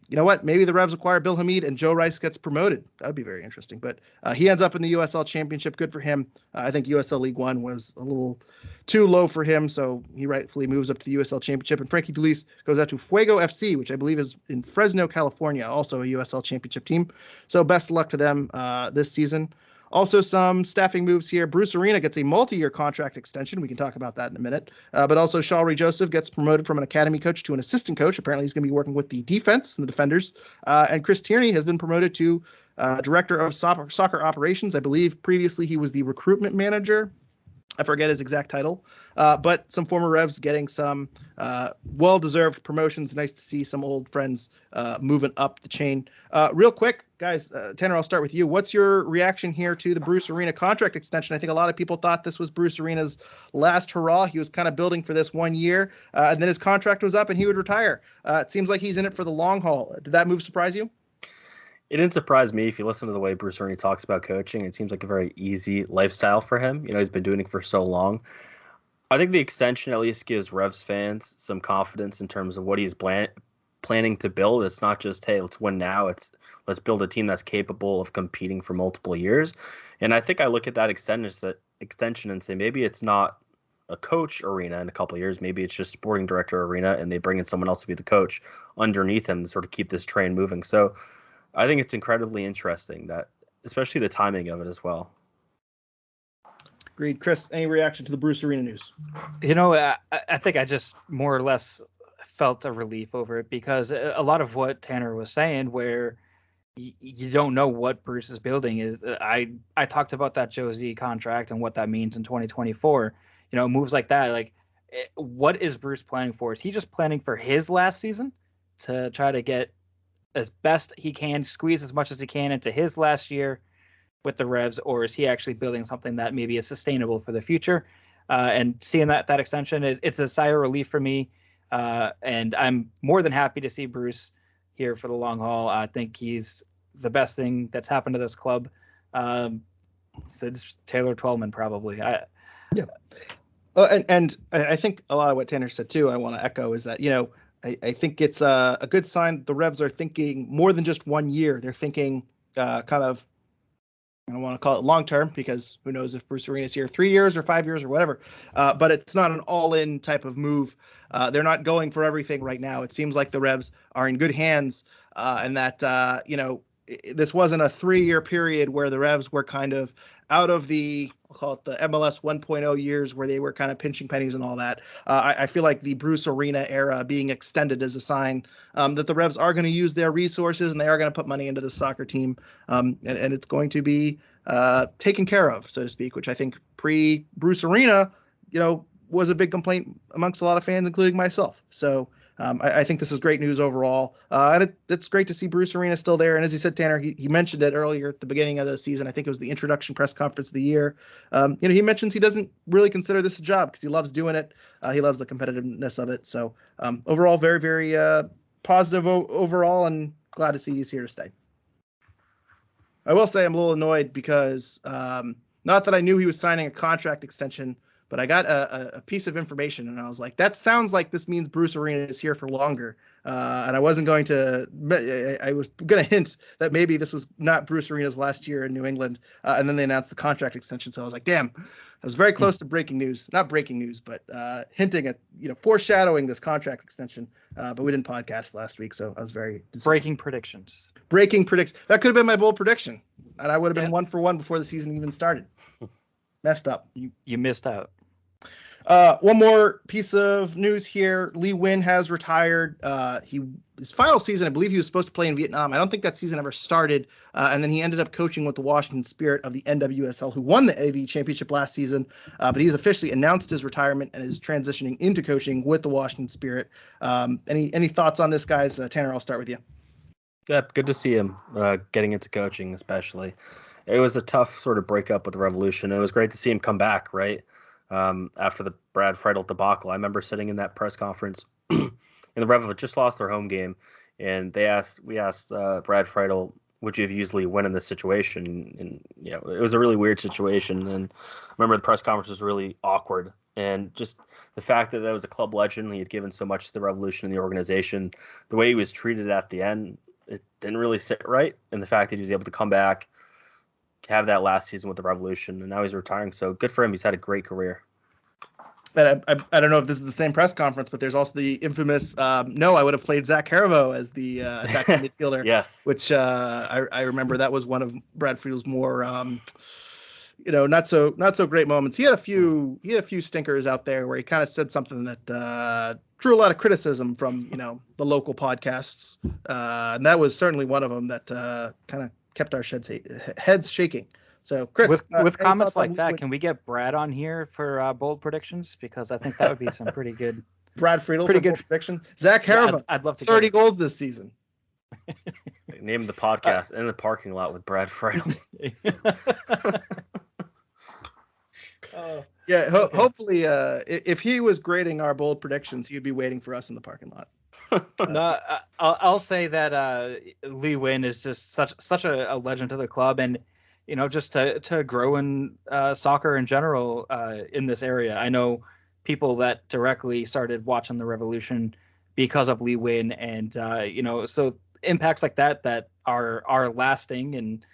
You know what? Maybe the Revs acquire Bill Hamid and Joe Rice gets promoted. That would be very interesting. But he ends up in the USL Championship. Good for him. I think USL League One was a little too low for him, so he rightfully moves up to the USL Championship. And Frankie Luis goes out to Fuego FC, which I believe is in Fresno, California, also a USL Championship team. So best of luck to them this season. Also, some staffing moves here. Bruce Arena gets a multi-year contract extension. We can talk about that in a minute. But also, Shalry Joseph gets promoted from an academy coach to an assistant coach. Apparently, he's going to be working with the defense and the defenders. And Kris Tierney has been promoted to director of soccer operations. I believe previously he was the recruitment manager. I forget his exact title. But some former Revs getting some well-deserved promotions. Nice to see some old friends moving up the chain. Real quick, guys, Tanner, I'll start with you. What's your reaction here to the Bruce Arena contract extension? I think a lot of people thought this was Bruce Arena's last hurrah. He was kind of building for this 1 year, and then his contract was up and he would retire. It seems like he's in it for the long haul. Did that move surprise you? It didn't surprise me if you listen to the way Bruce Arena talks about coaching. It seems like a very easy lifestyle for him. You know, he's been doing it for so long. I think the extension at least gives Revs fans some confidence in terms of what he's planning to build. It's not just, hey, let's win now. It's let's build a team that's capable of competing for multiple years. And I think I look at that extension and say maybe it's not a coach Arena in a couple of years. Maybe it's just sporting director Arena, and they bring in someone else to be the coach underneath him to sort of keep this train moving. So I think it's incredibly interesting, that especially the timing of it as well. Agreed. Kris, any reaction to the Bruce Arena news? You know, I think I just more or less felt a relief over it, because a lot of what Tanner was saying, where you don't know what Bruce is building, is I talked about that Josie contract and what that means in 2024. You know, moves like that, like what is Bruce planning for? Is he just planning for his last season to try to get as best he can, squeeze as much as he can into his last year with the Revs, or is he actually building something that maybe is sustainable for the future? And seeing that extension, it's a sigh of relief for me. And I'm more than happy to see Bruce here for the long haul. I think he's the best thing that's happened to this club since Taylor Twellman, probably. Yeah. And I think a lot of what Tanner said too, I want to echo, is that, you know, I think it's a good sign the Revs are thinking more than just 1 year. They're thinking kind of, I don't want to call it long term, because who knows if Bruce Arena is here 3 years or 5 years or whatever. But it's not an all-in type of move. They're not going for everything right now. It seems like the Revs are in good hands, and that you know, this wasn't a 3-year period where the Revs were kind of out of the, we'll call it the MLS 1.0 years, where they were kind of pinching pennies and all that. I feel like the Bruce Arena era being extended is a sign that the Revs are going to use their resources and they are going to put money into the soccer team, and it's going to be taken care of, so to speak, which I think pre-Bruce Arena, you know, was a big complaint amongst a lot of fans, including myself. So I think this is great news overall. And it's great to see Bruce Arena still there. And as you said, Tanner, he mentioned it earlier at the beginning of the season. I think it was the introduction press conference of the year. You know, he mentions he doesn't really consider this a job because he loves doing it. He loves the competitiveness of it. So overall, very, very positive overall, and glad to see he's here to stay. I will say I'm a little annoyed because not that I knew he was signing a contract extension, but I got a piece of information, and I was like, that sounds like this means Bruce Arena is here for longer. And I wasn't going to. I was going to hint that maybe this was not Bruce Arena's last year in New England, and then they announced the contract extension. So I was like, damn, I was very close to breaking news. Not breaking news, but hinting at foreshadowing this contract extension. But we didn't podcast last week, so I was very breaking predictions. Breaking prediction. That could have been my bold prediction, and I would have been 1-for-1 before the season even started. Messed up. You missed out. One more piece of news here. Wynn has retired. His final season, I believe he was supposed to play in Vietnam. I don't think that season ever started. And then he ended up coaching with the Washington Spirit of the NWSL, who won the AV championship last season. But he's officially announced his retirement and is transitioning into coaching with the Washington Spirit. Any thoughts on this, guys? Tanner, I'll start with you. Yeah, good to see him getting into coaching, especially. It was a tough sort of breakup with the Revolution. It was great to see him come back, right? After the Brad Friedel debacle. I remember sitting in that press conference and the Rev just lost their home game, and we asked Brad Friedel, would you have usually win in this situation? And it was a really weird situation, and I remember the press conference was really awkward, and just the fact that was a club legend, he had given so much to the Revolution and the organization, the way he was treated at the end, it didn't really sit right, and the fact that he was able to come back, have that last season with the Revolution, and now he's retiring. So good for him. He's had a great career. But I don't know if this is the same press conference, but there's also the infamous no, I would have played Zach Haribo as the attacking midfielder. Yes, which I remember that was one of Brad Friedel's more not so great moments. He had a few stinkers out there where he kind of said something that drew a lot of criticism from the local podcasts, and that was certainly one of them that kind of kept our heads shaking. So, Kris, with comments like that, can we get Brad on here for bold predictions? Because I think that would be some pretty good. Brad Friedel, pretty good prediction. Zach Haribo, yeah, I'd love to 30 goals this season. Name the podcast in the parking lot with Brad Friedel. Hopefully, if he was grading our bold predictions, he'd be waiting for us in the parking lot. No, I'll say that Wynn is just such a legend to the club, and just to grow in soccer in general in this area. I know people that directly started watching the Revolution because of Wynn, and so impacts like that are lasting, and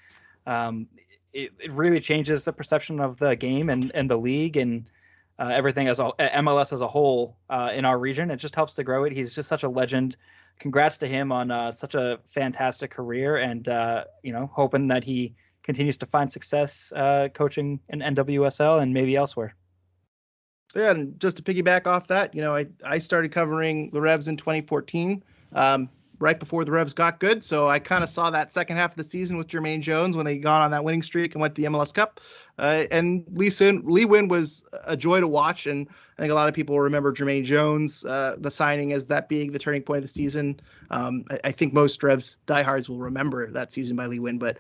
it really changes the perception of the game and the league and everything as MLS as a whole in our region. It just helps to grow it. He's just such a legend. Congrats to him on such a fantastic career, and hoping that he continues to find success coaching in NWSL and maybe elsewhere. Yeah, and just to piggyback off that, I started covering the Revs in 2014, right before the Revs got good. So I kind of saw that second half of the season with Jermaine Jones when they got on that winning streak and went to the MLS Cup. And Wynn was a joy to watch, and I think a lot of people remember Jermaine Jones, the signing, as that being the turning point of the season. I think most Revs diehards will remember that season by Wynn, but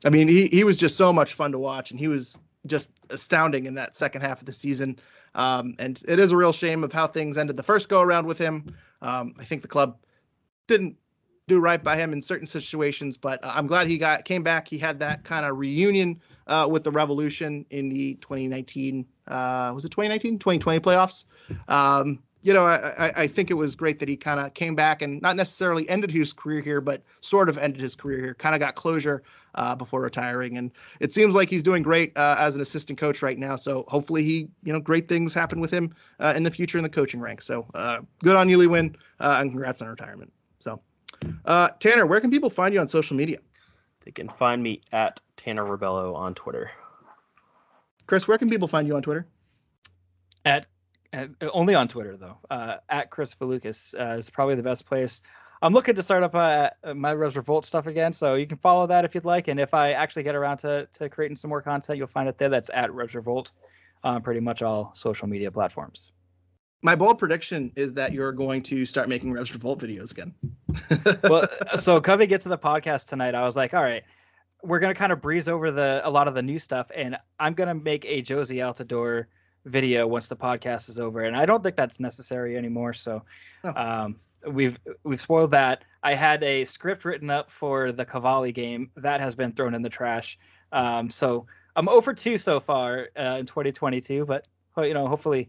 he was just so much fun to watch, and he was just astounding in that second half of the season. And it is a real shame of how things ended the first go around with him. I think the club didn't do right by him in certain situations, but I'm glad he came back. He had that kind of reunion with the Revolution in the 2019, 2020 playoffs. I think it was great that he kind of came back and not necessarily ended his career here, but sort of ended his career here, kind of got closure before retiring. And it seems like he's doing great as an assistant coach right now. So hopefully great things happen with him in the future in the coaching ranks. So good on you, Wynn, and congrats on retirement. So Tanner, where can people find you on social media? They can find me at Tanner Rebelo on Twitter. Kris, where can people find you on Twitter? Only on Twitter, though. At Kris Valukis is probably the best place. I'm looking to start up my Revs Revolt stuff again, so you can follow that if you'd like. And if I actually get around to creating some more content, you'll find it there. That's at Revs Revolt on pretty much all social media platforms. My bold prediction is that you're going to start making Revs Revolt videos again. Well, so coming into the podcast tonight, I was like, all right, we're going to kind of breeze over a lot of the new stuff, and I'm going to make a Jozy Altidore video once the podcast is over, and I don't think that's necessary anymore. So we've spoiled that. I had a script written up for the Cavalli game that has been thrown in the trash. So I'm 0 for 2 so far in 2022, but But hopefully,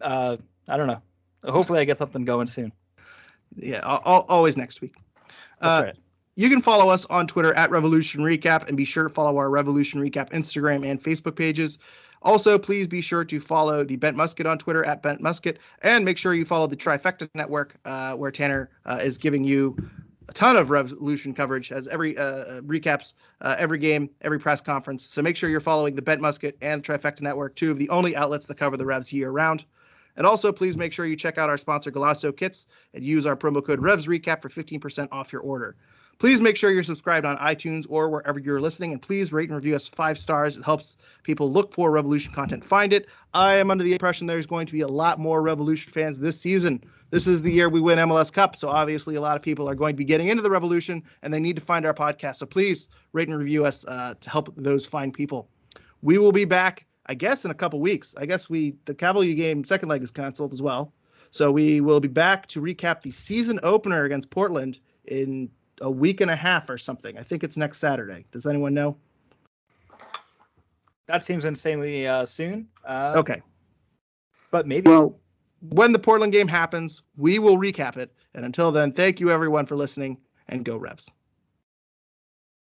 I don't know. Hopefully, I get something going soon. Yeah, always next week. That's right. You can follow us on Twitter at Revolution Recap, and be sure to follow our Revolution Recap Instagram and Facebook pages. Also, please be sure to follow the Bent Musket on Twitter at Bent Musket, and make sure you follow the Trifecta Network, where Tanner is giving you a ton of Revolution coverage as every recaps every game, every press conference. So make sure you're following the Bent Musket and Trifecta Network, two of the only outlets that cover the Revs year round. And also, please make sure you check out our sponsor, Golasso Kits, and use our promo code RevsRecap for 15% off your order. Please make sure you're subscribed on iTunes or wherever you're listening, and please rate and review us 5 stars. It helps people look for Revolution content find it. I am under the impression there's going to be a lot more Revolution fans this season. This is the year we win MLS Cup, so obviously a lot of people are going to be getting into the Revolution, and they need to find our podcast. So please rate and review us to help those find people. We will be back, I guess, in a couple weeks. I guess the Cavalry game second leg is canceled as well. So we will be back to recap the season opener against Portland in a week and a half or something. I think it's next Saturday. Does anyone know? That seems insanely soon. Okay. But maybe. Well, when the Portland game happens, we will recap it. And until then, thank you everyone for listening, and go Revs.